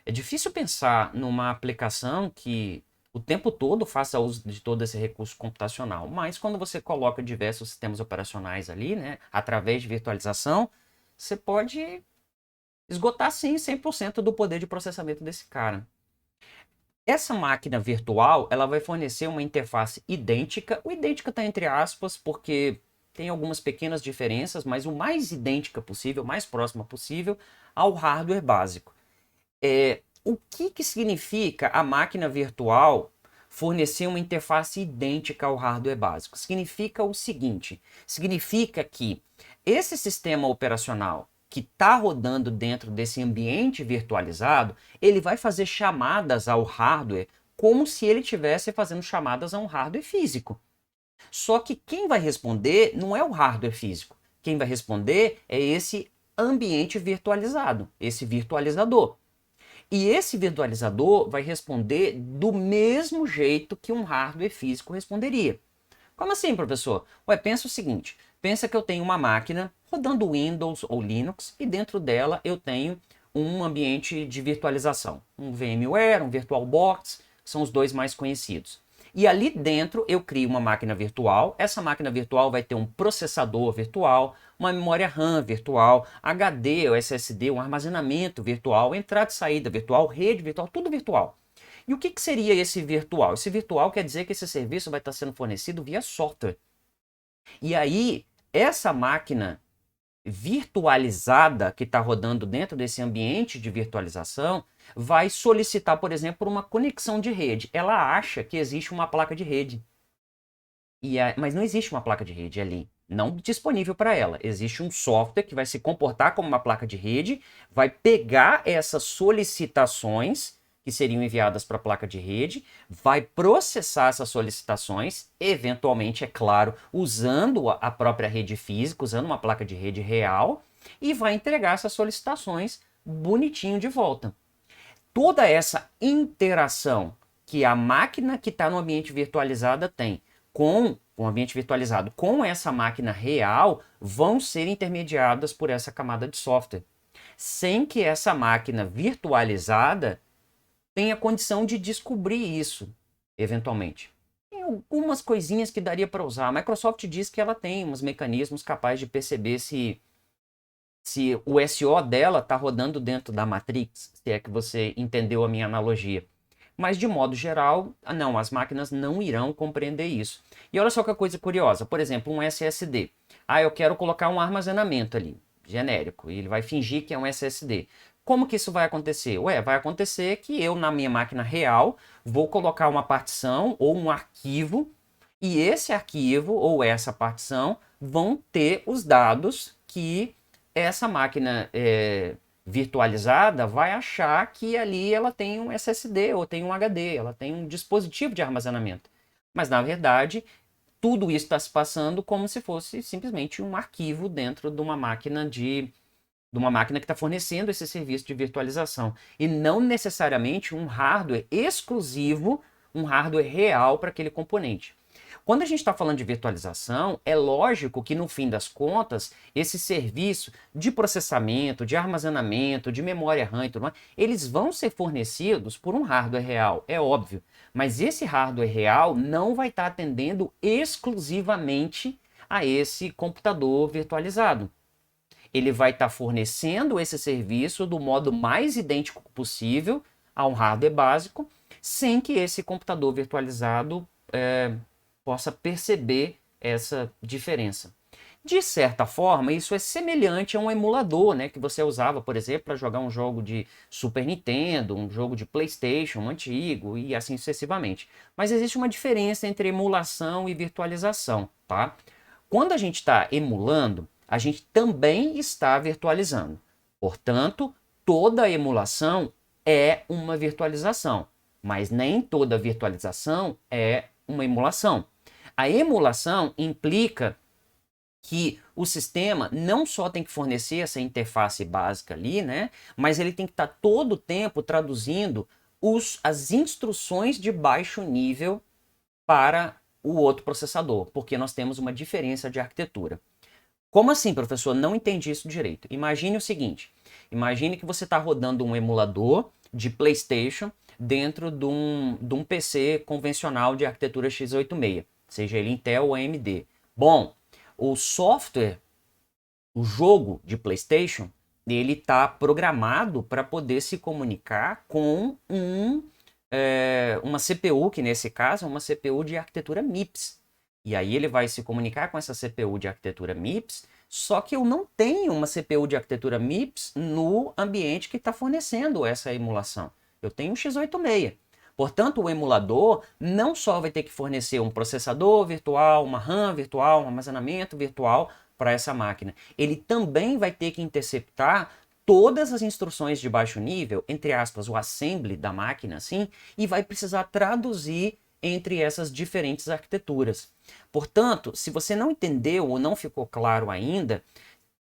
É difícil pensar numa aplicação que o tempo todo faça uso de todo esse recurso computacional, mas quando você coloca diversos sistemas operacionais ali, né, através de virtualização, você pode esgotar sim 100% do poder de processamento desse cara. Essa máquina virtual, ela vai fornecer uma interface idêntica. O idêntica está entre aspas, porque tem algumas pequenas diferenças, mas o mais idêntica possível, o mais próxima possível ao hardware básico. O que significa a máquina virtual fornecer uma interface idêntica ao hardware básico? Significa o seguinte, significa que esse sistema operacional que está rodando dentro desse ambiente virtualizado, ele vai fazer chamadas ao hardware como se ele estivesse fazendo chamadas a um hardware físico. Só que quem vai responder não é o hardware físico. Quem vai responder é esse ambiente virtualizado, esse virtualizador. E esse virtualizador vai responder do mesmo jeito que um hardware físico responderia. Como assim, professor? Ué, pensa o seguinte, pensa que eu tenho uma máquina rodando Windows ou Linux e dentro dela eu tenho um ambiente de virtualização, um VMware, um VirtualBox, são os dois mais conhecidos. E ali dentro eu crio uma máquina virtual, essa máquina virtual vai ter um processador virtual, uma memória RAM virtual, HD ou SSD, um armazenamento virtual, entrada e saída virtual, rede virtual, tudo virtual. E o que seria esse virtual? Esse virtual quer dizer que esse serviço vai estar sendo fornecido via software. E aí, essa máquina virtualizada que está rodando dentro desse ambiente de virtualização vai solicitar, por exemplo, uma conexão de rede. Ela acha que existe uma placa de rede. Mas não existe uma placa de rede ali, não disponível para ela. Existe um software que vai se comportar como uma placa de rede, vai pegar essas solicitações que seriam enviadas para a placa de rede, vai processar essas solicitações, eventualmente, é claro, usando a própria rede física, usando uma placa de rede real, e vai entregar essas solicitações bonitinho de volta. Toda essa interação que a máquina que está no ambiente virtualizado tem com o ambiente virtualizado, com essa máquina real, vão ser intermediadas por essa camada de software, sem que essa máquina virtualizada tenha condição de descobrir isso, eventualmente. Tem algumas coisinhas que daria para usar. A Microsoft diz que ela tem uns mecanismos capazes de perceber se o SO dela está rodando dentro da Matrix, se é que você entendeu a minha analogia. Mas, de modo geral, não, as máquinas não irão compreender isso. E olha só que coisa curiosa, por exemplo, um SSD. Eu quero colocar um armazenamento ali, genérico, e ele vai fingir que é um SSD. Como que isso vai acontecer? Vai acontecer que eu, na minha máquina real, vou colocar uma partição ou um arquivo, e esse arquivo ou essa partição vão ter os dados que essa máquina virtualizada vai achar que ali ela tem um SSD ou tem um HD, ela tem um dispositivo de armazenamento. Mas, na verdade, tudo isso está se passando como se fosse simplesmente um arquivo dentro de uma máquina que está fornecendo esse serviço de virtualização. E não necessariamente um hardware exclusivo, um hardware real para aquele componente. Quando a gente está falando de virtualização, é lógico que no fim das contas, esse serviço de processamento, de armazenamento, de memória RAM e tudo mais, eles vão ser fornecidos por um hardware real, é óbvio. Mas esse hardware real não vai estar atendendo exclusivamente a esse computador virtualizado. Ele vai estar fornecendo esse serviço do modo mais idêntico possível a um hardware básico, sem que esse computador virtualizado possa perceber essa diferença. De certa forma, isso é semelhante a um emulador, né, que você usava, por exemplo, para jogar um jogo de Super Nintendo, um jogo de PlayStation antigo e assim sucessivamente. Mas existe uma diferença entre emulação e virtualização, tá? Quando a gente está emulando, a gente também está virtualizando. Portanto, toda emulação é uma virtualização, mas nem toda virtualização é uma emulação. A emulação implica que o sistema não só tem que fornecer essa interface básica ali, né, mas ele tem que estar todo o tempo traduzindo as instruções de baixo nível para o outro processador, porque nós temos uma diferença de arquitetura. Como assim, professor? Não entendi isso direito. Imagine o seguinte, imagine que você está rodando um emulador de PlayStation dentro de um PC convencional de arquitetura x86, seja ele Intel ou AMD. Bom, o software, o jogo de PlayStation, ele está programado para poder se comunicar com uma CPU, que nesse caso é uma CPU de arquitetura MIPS. E aí ele vai se comunicar com essa CPU de arquitetura MIPS, só que eu não tenho uma CPU de arquitetura MIPS no ambiente que está fornecendo essa emulação. Eu tenho um x86. Portanto, o emulador não só vai ter que fornecer um processador virtual, uma RAM virtual, um armazenamento virtual para essa máquina. Ele também vai ter que interceptar todas as instruções de baixo nível, entre aspas, o assembly da máquina, assim, e vai precisar traduzir entre essas diferentes arquiteturas. Portanto, se você não entendeu ou não ficou claro ainda,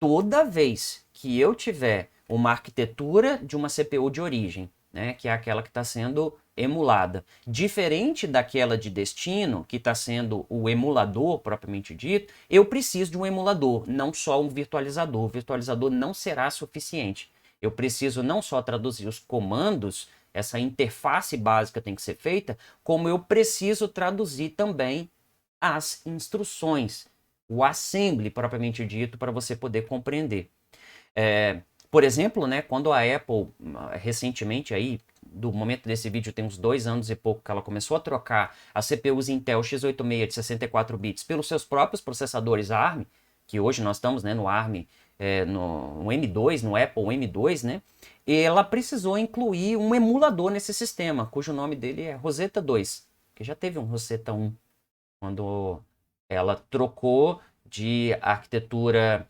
toda vez que eu tiver uma arquitetura de uma CPU de origem, né, que é aquela que está sendo emulada, diferente daquela de destino, que está sendo o emulador propriamente dito, eu preciso de um emulador, não só um virtualizador. O virtualizador não será suficiente. Eu preciso não só traduzir os comandos, essa interface básica tem que ser feita, como eu preciso traduzir também as instruções, o assembly propriamente dito, para você poder compreender. Por exemplo, né, quando a Apple, recentemente, aí, do momento desse vídeo, tem uns 2 anos e pouco que ela começou a trocar as CPUs Intel x86 de 64 bits pelos seus próprios processadores ARM, que hoje nós estamos, né, no ARM, no M2, no Apple M2, né, ela precisou incluir um emulador nesse sistema, cujo nome dele é Rosetta 2, que já teve um Rosetta 1, quando ela trocou de arquitetura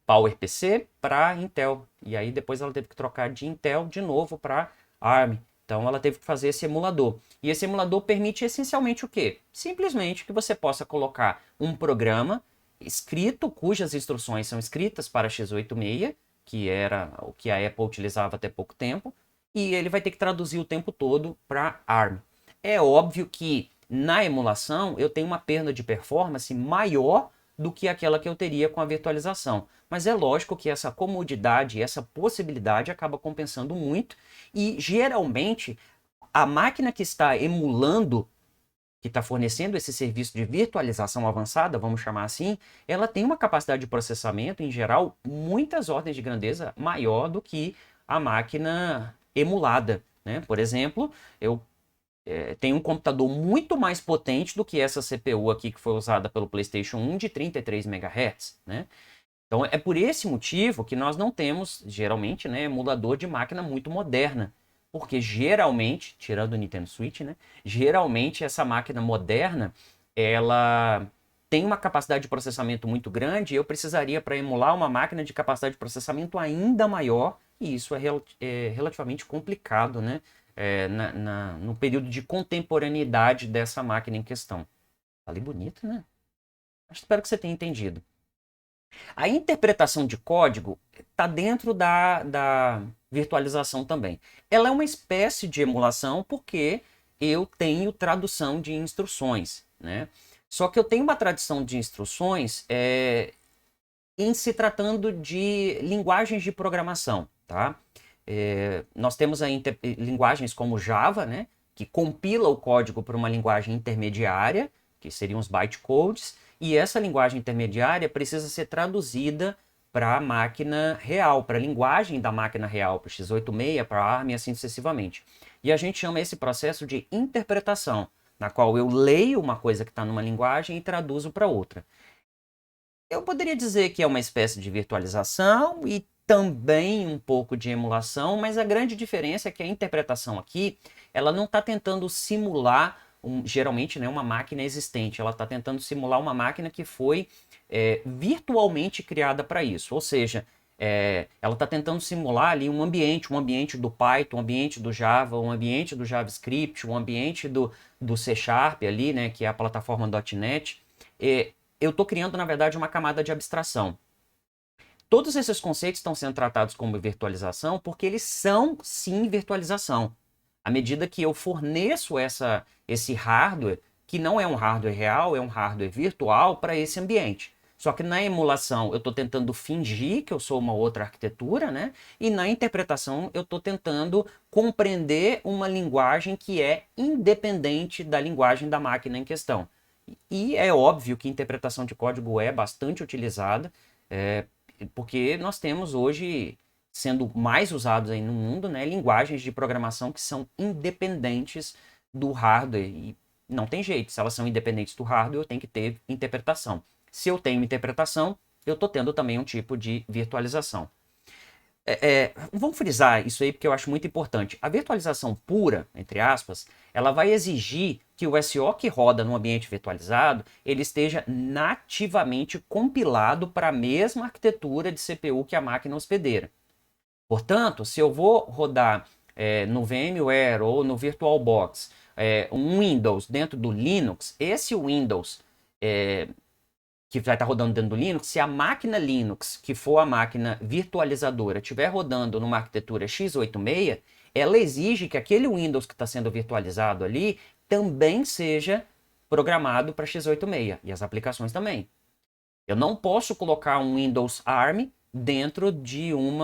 PowerPC para Intel. E aí depois ela teve que trocar de Intel de novo para ARM. Então ela teve que fazer esse emulador. E esse emulador permite essencialmente o quê? Simplesmente que você possa colocar um programa escrito, cujas instruções são escritas para x86, que era o que a Apple utilizava até pouco tempo, e ele vai ter que traduzir o tempo todo para ARM. É óbvio que na emulação eu tenho uma perda de performance maior do que aquela que eu teria com a virtualização. Mas é lógico que essa comodidade, essa possibilidade acaba compensando muito, e geralmente a máquina que está emulando, que está fornecendo esse serviço de virtualização avançada, vamos chamar assim, ela tem uma capacidade de processamento, em geral, muitas ordens de grandeza maior do que a máquina emulada, né? Por exemplo, eu tem um computador muito mais potente do que essa CPU aqui que foi usada pelo PlayStation 1 de 33 MHz, né? Então é por esse motivo que nós não temos, geralmente, né, emulador de máquina muito moderna. Porque geralmente, tirando o Nintendo Switch, né, geralmente essa máquina moderna, ela tem uma capacidade de processamento muito grande e eu precisaria, para emular uma máquina de capacidade de processamento ainda maior, e isso é relativamente complicado, né? No período de contemporaneidade dessa máquina em questão. Falei bonito, né? Espero que você tenha entendido. A interpretação de código está dentro da virtualização também. Ela é uma espécie de emulação porque eu tenho tradução de instruções, né? Só que eu tenho uma tradução de instruções em se tratando de linguagens de programação, tá? Nós temos aí linguagens como Java, né, que compila o código para uma linguagem intermediária, que seriam os bytecodes, e essa linguagem intermediária precisa ser traduzida para a máquina real, para a linguagem da máquina real, para x86, para a ARM e assim sucessivamente. E a gente chama esse processo de interpretação, na qual eu leio uma coisa que está numa linguagem e traduzo para outra. Eu poderia dizer que é uma espécie de virtualização e também um pouco de emulação, mas a grande diferença é que a interpretação aqui, ela não está tentando simular, geralmente, né, uma máquina existente, ela está tentando simular uma máquina que foi virtualmente criada para isso, ou seja, ela está tentando simular ali um ambiente do Python, um ambiente do Java, um ambiente do JavaScript, um ambiente do C Sharp ali, né, que é a plataforma .NET. Eu estou criando, na verdade, uma camada de abstração. Todos esses conceitos estão sendo tratados como virtualização porque eles são, sim, virtualização. À medida que eu forneço esse hardware, que não é um hardware real, é um hardware virtual para esse ambiente. Só que na emulação eu estou tentando fingir que eu sou uma outra arquitetura, né? E na interpretação eu estou tentando compreender uma linguagem que é independente da linguagem da máquina em questão. E é óbvio que interpretação de código é bastante utilizada, porque nós temos hoje, sendo mais usados aí no mundo, né, linguagens de programação que são independentes do hardware. E não tem jeito, se elas são independentes do hardware, eu tenho que ter interpretação. Se eu tenho interpretação, eu estou tendo também um tipo de virtualização. Vamos frisar isso aí porque eu acho muito importante. A virtualização pura, entre aspas, ela vai exigir que o SO que roda no ambiente virtualizado, ele esteja nativamente compilado para a mesma arquitetura de CPU que a máquina hospedeira. Portanto, se eu vou rodar no VMware ou no VirtualBox um Windows dentro do Linux, esse Windows que vai estar rodando dentro do Linux, se a máquina Linux, que for a máquina virtualizadora, estiver rodando numa arquitetura x86, ela exige que aquele Windows que está sendo virtualizado ali também seja programado para x86, e as aplicações também. Eu não posso colocar um Windows ARM dentro de um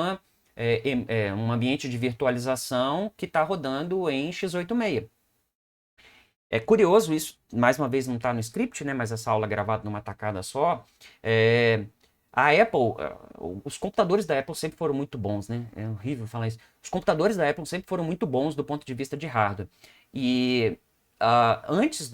ambiente de virtualização que está rodando em x86. É curioso isso, mais uma vez não está no script, né, mas essa aula é gravada numa tacada só. A Apple, os computadores da Apple sempre foram muito bons, né? É horrível falar isso. Os computadores da Apple sempre foram muito bons do ponto de vista de hardware. E antes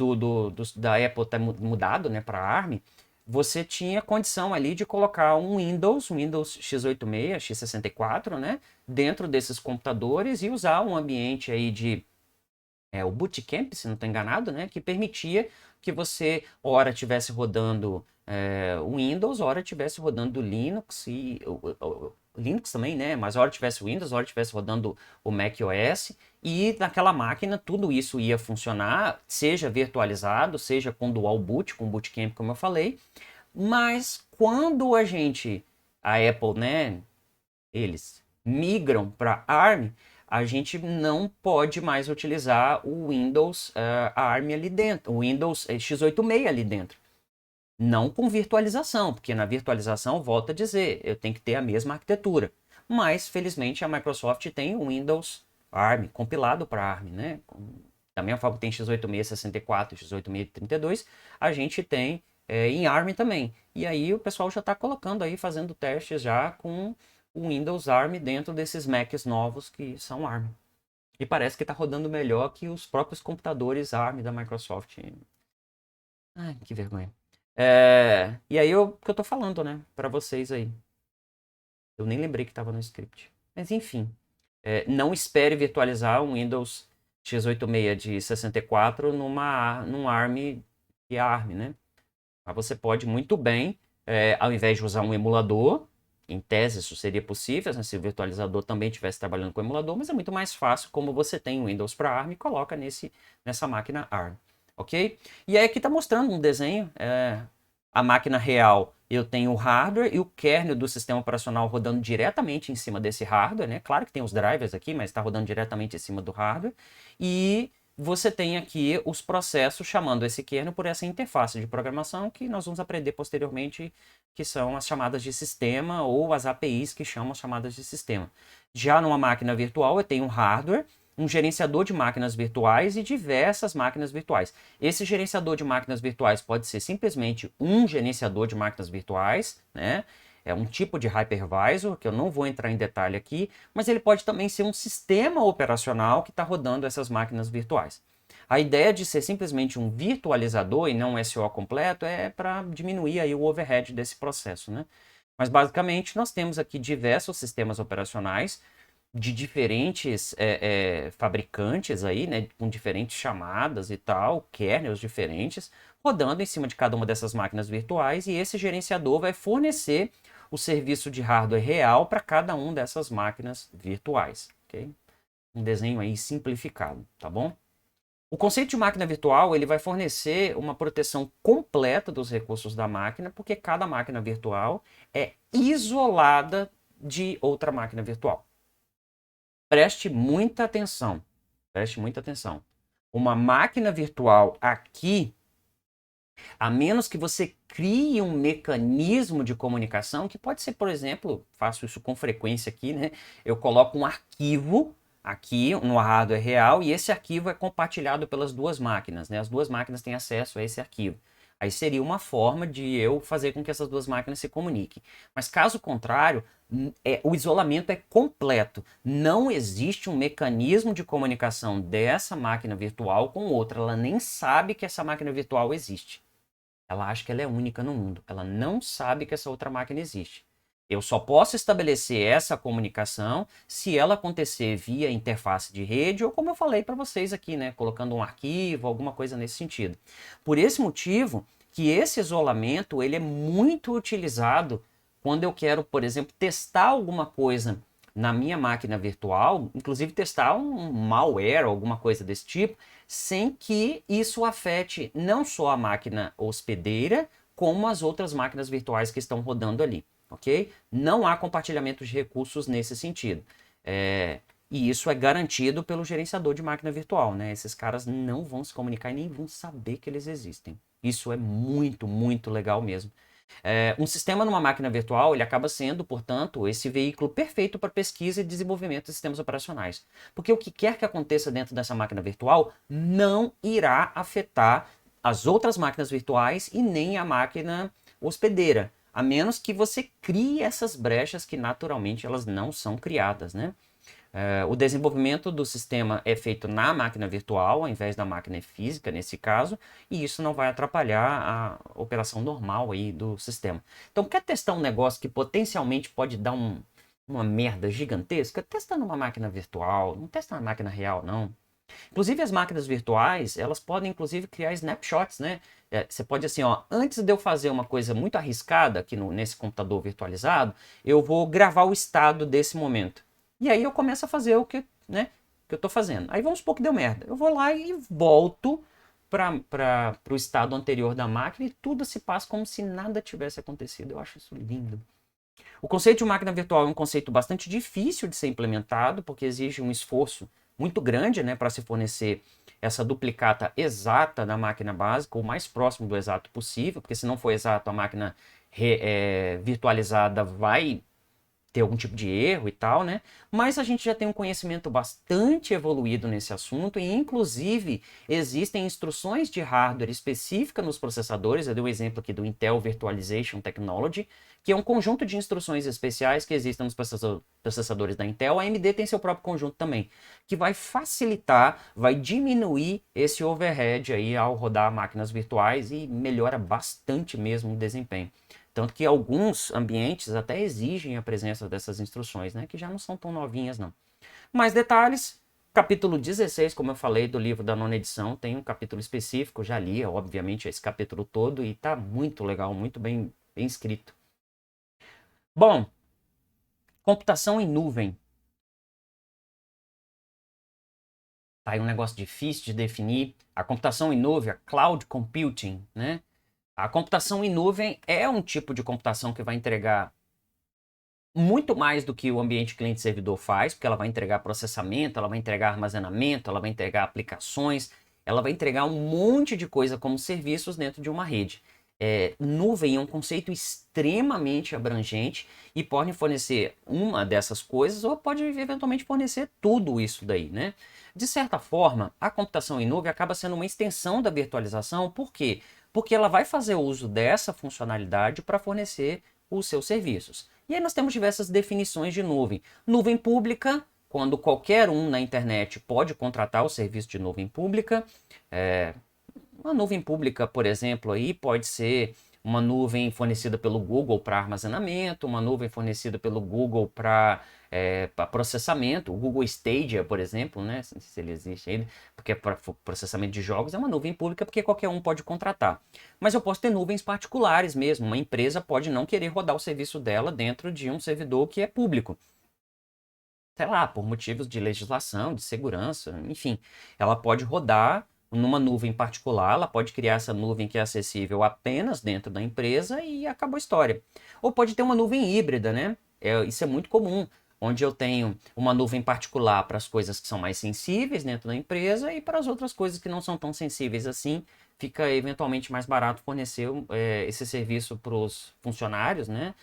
da Apple ter mudado, né, para ARM, você tinha condição ali de colocar um Windows x86, x64, né, dentro desses computadores e usar um ambiente aí de o Bootcamp, se não estou enganado, né, que permitia que você, ora estivesse rodando o Windows, ora estivesse rodando o Linux, e o Linux também, né, mas ora tivesse o Windows, ora estivesse rodando o macOS, e naquela máquina tudo isso ia funcionar, seja virtualizado, seja com dual boot, com Bootcamp, como eu falei, mas quando a Apple, né, eles migram para ARM, a gente não pode mais utilizar o Windows ARM ali dentro, o Windows x86 ali dentro. Não com virtualização, porque na virtualização, volto a dizer, eu tenho que ter a mesma arquitetura. Mas, felizmente, a Microsoft tem o Windows ARM compilado para ARM, né? Da mesma forma que tem x86 64, x86 32, a gente tem em ARM também. E aí o pessoal já está colocando aí, fazendo testes já com o Windows ARM dentro desses Macs novos que são ARM. E parece que está rodando melhor que os próprios computadores ARM da Microsoft. Ai, que vergonha. E aí o que eu tô falando, né, para vocês aí. Eu nem lembrei que estava no script. Mas enfim, não espere virtualizar um Windows x86 de 64 num ARM de ARM, né? Mas você pode muito bem, ao invés de usar um emulador, em tese isso seria possível, né, se o virtualizador também estivesse trabalhando com emulador, mas é muito mais fácil, como você tem o Windows para ARM e coloca nessa máquina ARM, ok? E aí aqui está mostrando um desenho, a máquina real, eu tenho o hardware e o kernel do sistema operacional rodando diretamente em cima desse hardware, né? Claro que tem os drivers aqui, mas está rodando diretamente em cima do hardware, e você tem aqui os processos chamando esse kernel por essa interface de programação que nós vamos aprender posteriormente, que são as chamadas de sistema ou as APIs que chamam as chamadas de sistema. Já numa máquina virtual, eu tenho um hardware, um gerenciador de máquinas virtuais e diversas máquinas virtuais. Esse gerenciador de máquinas virtuais pode ser simplesmente um gerenciador de máquinas virtuais, né? é um tipo de hypervisor, que eu não vou entrar em detalhe aqui, mas ele pode também ser um sistema operacional que está rodando essas máquinas virtuais. A ideia de ser simplesmente um virtualizador e não um SO completo é para diminuir aí o overhead desse processo, né? Mas basicamente nós temos aqui diversos sistemas operacionais de diferentes fabricantes aí, né, com diferentes chamadas e tal, kernels diferentes, rodando em cima de cada uma dessas máquinas virtuais, e esse gerenciador vai fornecer o serviço de hardware real para cada uma dessas máquinas virtuais, ok? Um desenho aí simplificado, tá bom? O conceito de máquina virtual ele vai fornecer uma proteção completa dos recursos da máquina, porque cada máquina virtual é isolada de outra máquina virtual. Preste muita atenção. Preste muita atenção. Uma máquina virtual aqui, a menos que você crie um mecanismo de comunicação, que pode ser, por exemplo, faço isso com frequência aqui, né? Eu coloco um arquivo aqui no hardware real e esse arquivo é compartilhado pelas duas máquinas, né? As duas máquinas têm acesso a esse arquivo. Aí seria uma forma de eu fazer com que essas duas máquinas se comuniquem. Mas caso contrário, o isolamento é completo. Não existe um mecanismo de comunicação dessa máquina virtual com outra. Ela nem sabe que essa máquina virtual existe. Ela acha que ela é única no mundo. Ela não sabe que essa outra máquina existe. Eu só posso estabelecer essa comunicação se ela acontecer via interface de rede ou como eu falei para vocês aqui, né, colocando um arquivo, alguma coisa nesse sentido. Por esse motivo que esse isolamento ele é muito utilizado quando eu quero, por exemplo, testar alguma coisa na minha máquina virtual, inclusive testar um malware ou alguma coisa desse tipo, sem que isso afete não só a máquina hospedeira, como as outras máquinas virtuais que estão rodando ali. Ok? Não há compartilhamento de recursos nesse sentido. E isso é garantido pelo gerenciador de máquina virtual, né? Esses caras não vão se comunicar e nem vão saber que eles existem. Isso é muito, muito legal mesmo. Um sistema numa máquina virtual, ele acaba sendo, portanto, esse veículo perfeito para pesquisa e desenvolvimento de sistemas operacionais. Porque o que quer que aconteça dentro dessa máquina virtual não irá afetar as outras máquinas virtuais e nem a máquina hospedeira. A menos que você crie essas brechas que naturalmente elas não são criadas, né? O desenvolvimento do sistema é feito na máquina virtual, ao invés da máquina física, nesse caso, e isso não vai atrapalhar a operação normal aí do sistema. Então, quer testar um negócio que potencialmente pode dar uma merda gigantesca? Testa numa máquina virtual, não testa na máquina real, não. Inclusive as máquinas virtuais, elas podem inclusive criar snapshots, né? Você pode assim, ó, antes de eu fazer uma coisa muito arriscada aqui nesse computador virtualizado, eu vou gravar o estado desse momento. E aí eu começo a fazer o que, né, que eu estou fazendo. Aí vamos supor que deu merda. Eu vou lá e volto para o estado anterior da máquina e tudo se passa como se nada tivesse acontecido. Eu acho isso lindo. O conceito de máquina virtual é um conceito bastante difícil de ser implementado, porque exige um esforço muito grande, né, para se fornecer essa duplicata exata da máquina básica, o mais próximo do exato possível, porque se não for exato, a máquina virtualizada vai ter algum tipo de erro e tal, né? Mas a gente já tem um conhecimento bastante evoluído nesse assunto e, inclusive, existem instruções de hardware específica nos processadores. Eu dei um exemplo aqui do Intel Virtualization Technology, que é um conjunto de instruções especiais que existem nos processadores da Intel. A AMD tem seu próprio conjunto também, que vai facilitar, vai diminuir esse overhead aí ao rodar máquinas virtuais e melhora bastante mesmo o desempenho. Tanto que alguns ambientes até exigem a presença dessas instruções, né? Que já não são tão novinhas, não. Mais detalhes, capítulo 16, como eu falei, do livro da nona edição, tem um capítulo específico, já li, obviamente, esse capítulo todo, e tá muito legal, muito bem escrito. Bom, computação em nuvem. Tá aí um negócio difícil de definir. A computação em nuvem, a cloud computing, né? A computação em nuvem é um tipo de computação que vai entregar muito mais do que o ambiente cliente-servidor faz, porque ela vai entregar processamento, ela vai entregar armazenamento, ela vai entregar aplicações, ela vai entregar um monte de coisa como serviços dentro de uma rede. Nuvem é um conceito extremamente abrangente e pode fornecer uma dessas coisas ou pode eventualmente fornecer tudo isso daí, né? De certa forma, a computação em nuvem acaba sendo uma extensão da virtualização, por quê? Porque ela vai fazer uso dessa funcionalidade para fornecer os seus serviços. E aí nós temos diversas definições de nuvem. Nuvem pública, quando qualquer um na internet pode contratar o serviço de nuvem pública. Uma nuvem pública, por exemplo, aí pode ser uma nuvem fornecida pelo Google para armazenamento, uma nuvem fornecida pelo Google para processamento, o Google Stadia, por exemplo, né? Não sei se ele existe ainda, porque para processamento de jogos é uma nuvem pública porque qualquer um pode contratar. Mas eu posso ter nuvens particulares mesmo, uma empresa pode não querer rodar o serviço dela dentro de um servidor que é público. Sei lá, por motivos de legislação, de segurança, enfim, ela pode rodar numa nuvem particular, ela pode criar essa nuvem que é acessível apenas dentro da empresa e acabou a história. Ou pode ter uma nuvem híbrida, né? Isso é muito comum, onde eu tenho uma nuvem particular para as coisas que são mais sensíveis dentro da empresa e para as outras coisas que não são tão sensíveis assim, fica eventualmente mais barato fornecer esse serviço para os funcionários, né?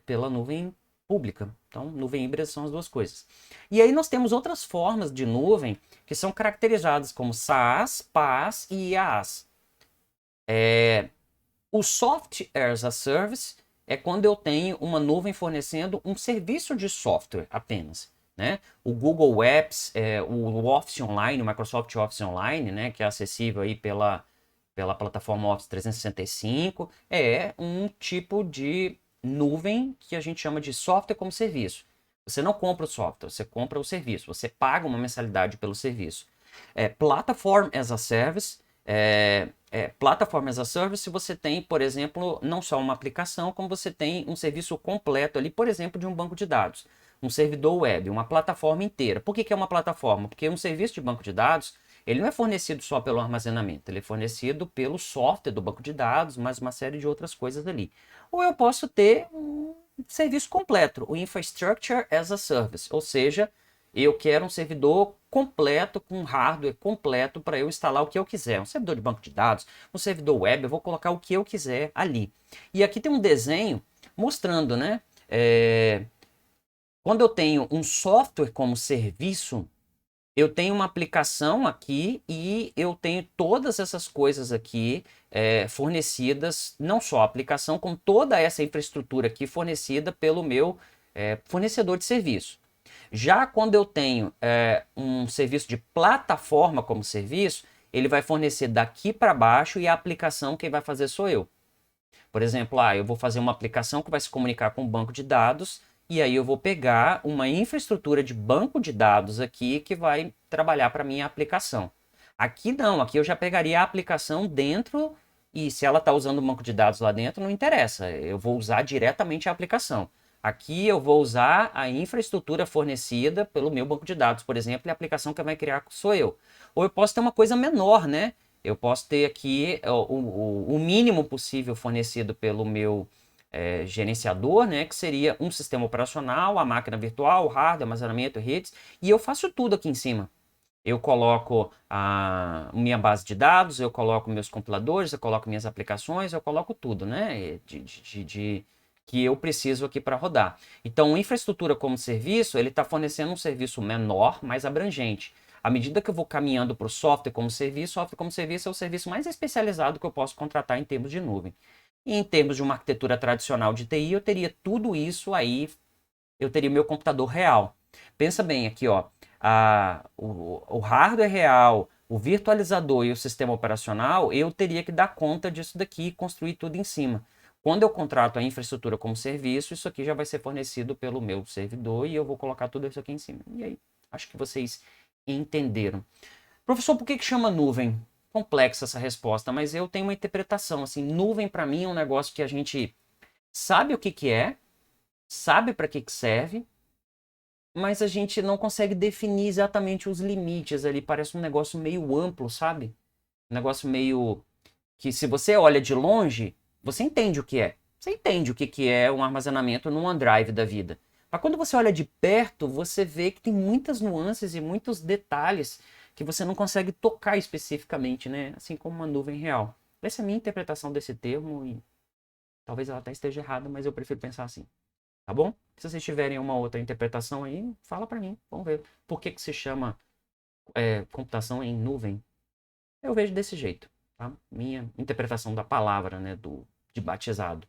Pela nuvem pública. Então, nuvem híbrida são as duas coisas. E aí nós temos outras formas de nuvem que são caracterizadas como SaaS, PaaS e IaaS. O Software as a Service é quando eu tenho uma nuvem fornecendo um serviço de software apenas. Né? O Google Apps, o Office Online, o Microsoft Office Online, né, que é acessível aí pela plataforma Office 365, é um tipo de nuvem que a gente chama de software como serviço. Você não compra o software, você compra o serviço, você paga uma mensalidade pelo serviço. Platform as a Service, Platform as a Service, você tem, por exemplo, não só uma aplicação, como você tem um serviço completo ali, por exemplo, de um banco de dados, um servidor web, uma plataforma inteira. Por que é uma plataforma? Porque um serviço de banco de dados, ele não é fornecido só pelo armazenamento, ele é fornecido pelo software do banco de dados, mais uma série de outras coisas ali. Ou eu posso ter um serviço completo, o Infrastructure as a Service, ou seja, eu quero um servidor completo, com hardware completo para eu instalar o que eu quiser. Um servidor de banco de dados, um servidor web, eu vou colocar o que eu quiser ali. E aqui tem um desenho mostrando, né? Quando eu tenho um software como serviço, eu tenho uma aplicação aqui e eu tenho todas essas coisas aqui fornecidas, não só a aplicação, como toda essa infraestrutura aqui fornecida pelo meu fornecedor de serviço. Já quando eu tenho um serviço de plataforma como serviço, ele vai fornecer daqui para baixo e a aplicação quem vai fazer sou eu. Por exemplo, eu vou fazer uma aplicação que vai se comunicar com um banco de dados e aí eu vou pegar uma infraestrutura de banco de dados aqui que vai trabalhar para minha aplicação. Aqui não, aqui eu já pegaria a aplicação dentro e se ela está usando um banco de dados lá dentro, não interessa, eu vou usar diretamente a aplicação. Aqui eu vou usar a infraestrutura fornecida pelo meu banco de dados, por exemplo, e a aplicação que vai criar sou eu. Ou eu posso ter uma coisa menor, né? Eu posso ter aqui o mínimo possível fornecido pelo meu gerenciador, né, que seria um sistema operacional, a máquina virtual, o hardware, armazenamento, redes, e eu faço tudo aqui em cima. Eu coloco a minha base de dados, eu coloco meus compiladores, eu coloco minhas aplicações, eu coloco tudo, né, que eu preciso aqui para rodar. Então, infraestrutura como serviço, ele está fornecendo um serviço menor, mais abrangente. À medida que eu vou caminhando para o software como serviço é o serviço mais especializado que eu posso contratar em termos de nuvem. E em termos de uma arquitetura tradicional de TI, eu teria tudo isso aí, eu teria o meu computador real. Pensa bem aqui, ó, o hardware real, o virtualizador e o sistema operacional, eu teria que dar conta disso daqui e construir tudo em cima. Quando eu contrato a infraestrutura como serviço, isso aqui já vai ser fornecido pelo meu servidor e eu vou colocar tudo isso aqui em cima. E aí, acho que vocês entenderam. Professor, por que chama nuvem? Complexa essa resposta, mas eu tenho uma interpretação. Assim, nuvem para mim é um negócio que a gente sabe o que é, sabe para que serve, mas a gente não consegue definir exatamente os limites ali. Parece um negócio meio amplo, sabe? Um negócio meio que se você olha de longe, você entende o que é. Você entende o que é um armazenamento num OneDrive da vida. Mas quando você olha de perto, você vê que tem muitas nuances e muitos detalhes que você não consegue tocar especificamente, né? Assim como uma nuvem real. Essa é a minha interpretação desse termo e talvez ela até esteja errada, mas eu prefiro pensar assim. Tá bom? Se vocês tiverem uma outra interpretação aí, fala para mim. Vamos ver. Por que se chama computação em nuvem? Eu vejo desse jeito, tá? Minha interpretação da palavra, né, de batizado.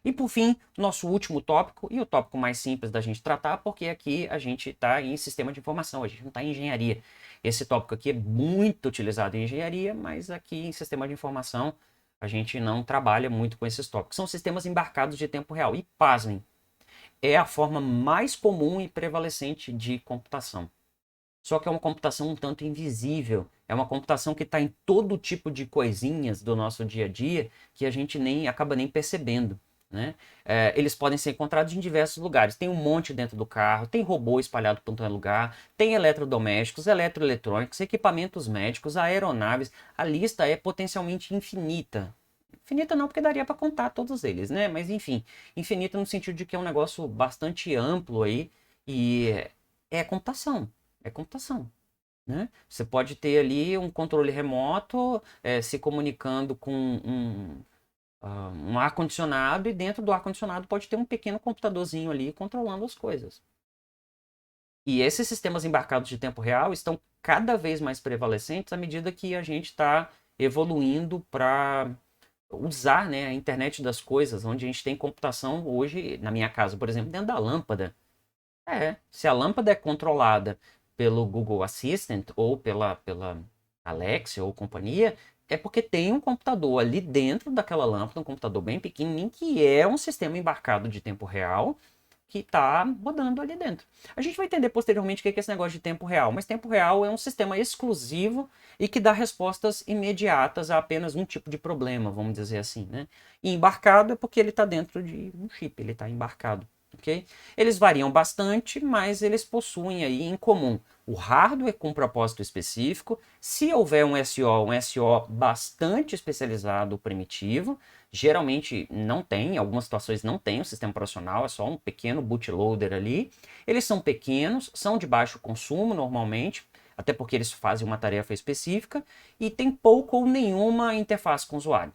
E por fim, nosso último tópico, e o tópico mais simples da gente tratar, porque aqui a gente está em sistema de informação, a gente não está em engenharia. Esse tópico aqui é muito utilizado em engenharia, mas aqui em sistema de informação a gente não trabalha muito com esses tópicos. São sistemas embarcados de tempo real. E pasmem, é a forma mais comum e prevalecente de computação. Só que é uma computação um tanto invisível. É uma computação que está em todo tipo de coisinhas do nosso dia a dia que a gente nem acaba nem percebendo. Né? Eles podem ser encontrados em diversos lugares. Tem um monte dentro do carro, tem robô espalhado por todo lugar, tem eletrodomésticos, eletroeletrônicos, equipamentos médicos, aeronaves. A lista é potencialmente infinita. Infinita não, porque daria para contar todos eles, né? Mas enfim, infinita no sentido de que é um negócio bastante amplo aí e é computação. É computação. Né? Você pode ter ali um controle remoto se comunicando com um ar-condicionado e dentro do ar-condicionado pode ter um pequeno computadorzinho ali controlando as coisas. E esses sistemas embarcados de tempo real estão cada vez mais prevalecentes à medida que a gente está evoluindo para usar, né, a internet das coisas, onde a gente tem computação hoje, na minha casa, por exemplo, dentro da lâmpada. Se a lâmpada é controlada pelo Google Assistant ou pela Alexa ou companhia, é porque tem um computador ali dentro daquela lâmpada, um computador bem pequenininho, que é um sistema embarcado de tempo real que está rodando ali dentro. A gente vai entender posteriormente o que é esse negócio de tempo real, mas tempo real é um sistema exclusivo e que dá respostas imediatas a apenas um tipo de problema, vamos dizer assim, né? E embarcado é porque ele está dentro de um chip, ele está embarcado. Okay? Eles variam bastante, mas eles possuem aí em comum o hardware com um propósito específico. Se houver um SO bastante especializado, primitivo, geralmente não tem, em algumas situações não tem um sistema operacional, é só um pequeno bootloader ali. Eles são pequenos, são de baixo consumo normalmente, até porque eles fazem uma tarefa específica e tem pouco ou nenhuma interface com o usuário.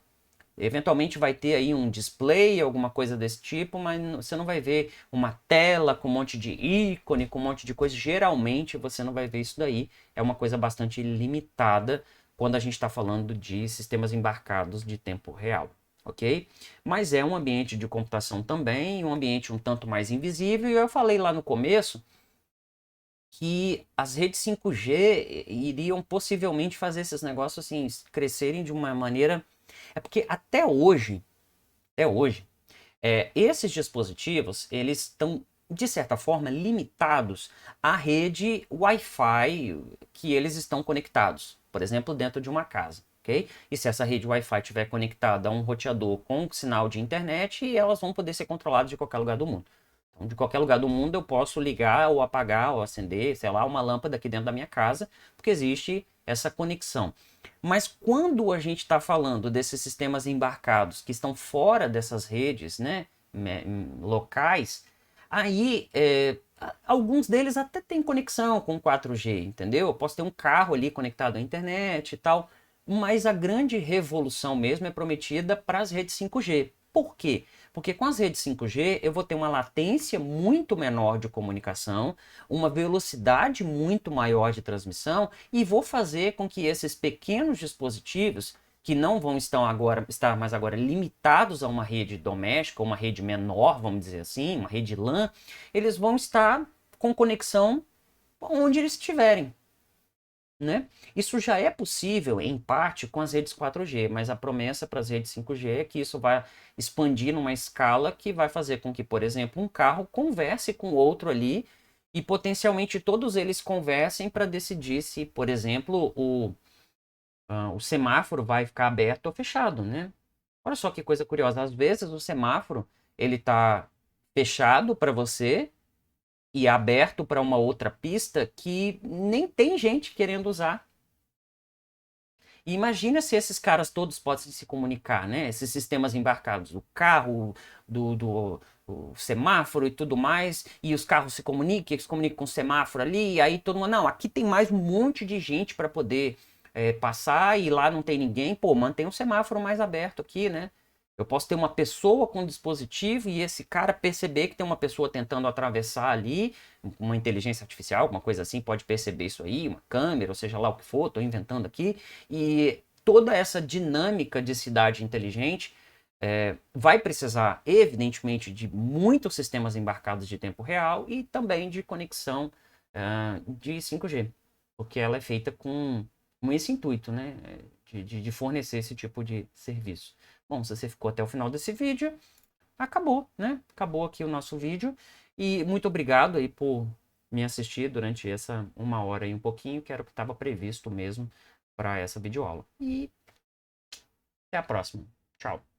Eventualmente vai ter aí um display, alguma coisa desse tipo, mas você não vai ver uma tela com um monte de ícone, com um monte de coisa. Geralmente você não vai ver isso daí. É uma coisa bastante limitada quando a gente está falando de sistemas embarcados de tempo real, ok? Mas é um ambiente de computação também, um ambiente um tanto mais invisível. E eu falei lá no começo que as redes 5G iriam possivelmente fazer esses negócios assim crescerem de uma maneira. É porque até hoje, esses dispositivos eles estão de certa forma limitados à rede Wi-Fi que eles estão conectados, por exemplo, dentro de uma casa. Okay? E se essa rede Wi-Fi estiver conectada a um roteador com sinal de internet, elas vão poder ser controladas de qualquer lugar do mundo. Então, de qualquer lugar do mundo eu posso ligar ou apagar ou acender, sei lá, uma lâmpada aqui dentro da minha casa, porque existe essa conexão. Mas quando a gente está falando desses sistemas embarcados que estão fora dessas redes, né, locais, aí alguns deles até têm conexão com 4G, entendeu? Eu posso ter um carro ali conectado à internet e tal, mas a grande revolução mesmo é prometida para as redes 5G. Por quê? Porque com as redes 5G eu vou ter uma latência muito menor de comunicação, uma velocidade muito maior de transmissão e vou fazer com que esses pequenos dispositivos que não vão estar mais agora limitados a uma rede doméstica, uma rede menor, vamos dizer assim, uma rede LAN, eles vão estar com conexão onde eles estiverem. Né? Isso já é possível, em parte, com as redes 4G, mas a promessa para as redes 5G é que isso vai expandir numa escala que vai fazer com que, por exemplo, um carro converse com outro ali e potencialmente todos eles conversem para decidir se, por exemplo, o semáforo vai ficar aberto ou fechado, né? Olha só que coisa curiosa, às vezes o semáforo ele está fechado para você e aberto para uma outra pista que nem tem gente querendo usar. E imagina se esses caras todos podem se comunicar, né? Esses sistemas embarcados, o carro, o semáforo e tudo mais, e os carros se comunicam com o semáforo ali, e aí todo mundo, não, aqui tem mais um monte de gente para poder passar e lá não tem ninguém, pô, mantém o semáforo mais aberto aqui, né? Eu posso ter uma pessoa com um dispositivo e esse cara perceber que tem uma pessoa tentando atravessar ali, uma inteligência artificial, alguma coisa assim, pode perceber isso aí, uma câmera, ou seja lá o que for, estou inventando aqui. E toda essa dinâmica de cidade inteligente vai precisar, evidentemente, de muitos sistemas embarcados de tempo real e também de conexão de 5G, porque ela é feita com esse intuito, né, de fornecer esse tipo de serviço. Bom, se você ficou até o final desse vídeo, acabou, né? Acabou aqui o nosso vídeo. E muito obrigado aí por me assistir durante essa 1 hora e um pouquinho, que era o que estava previsto mesmo para essa videoaula. E até a próxima. Tchau.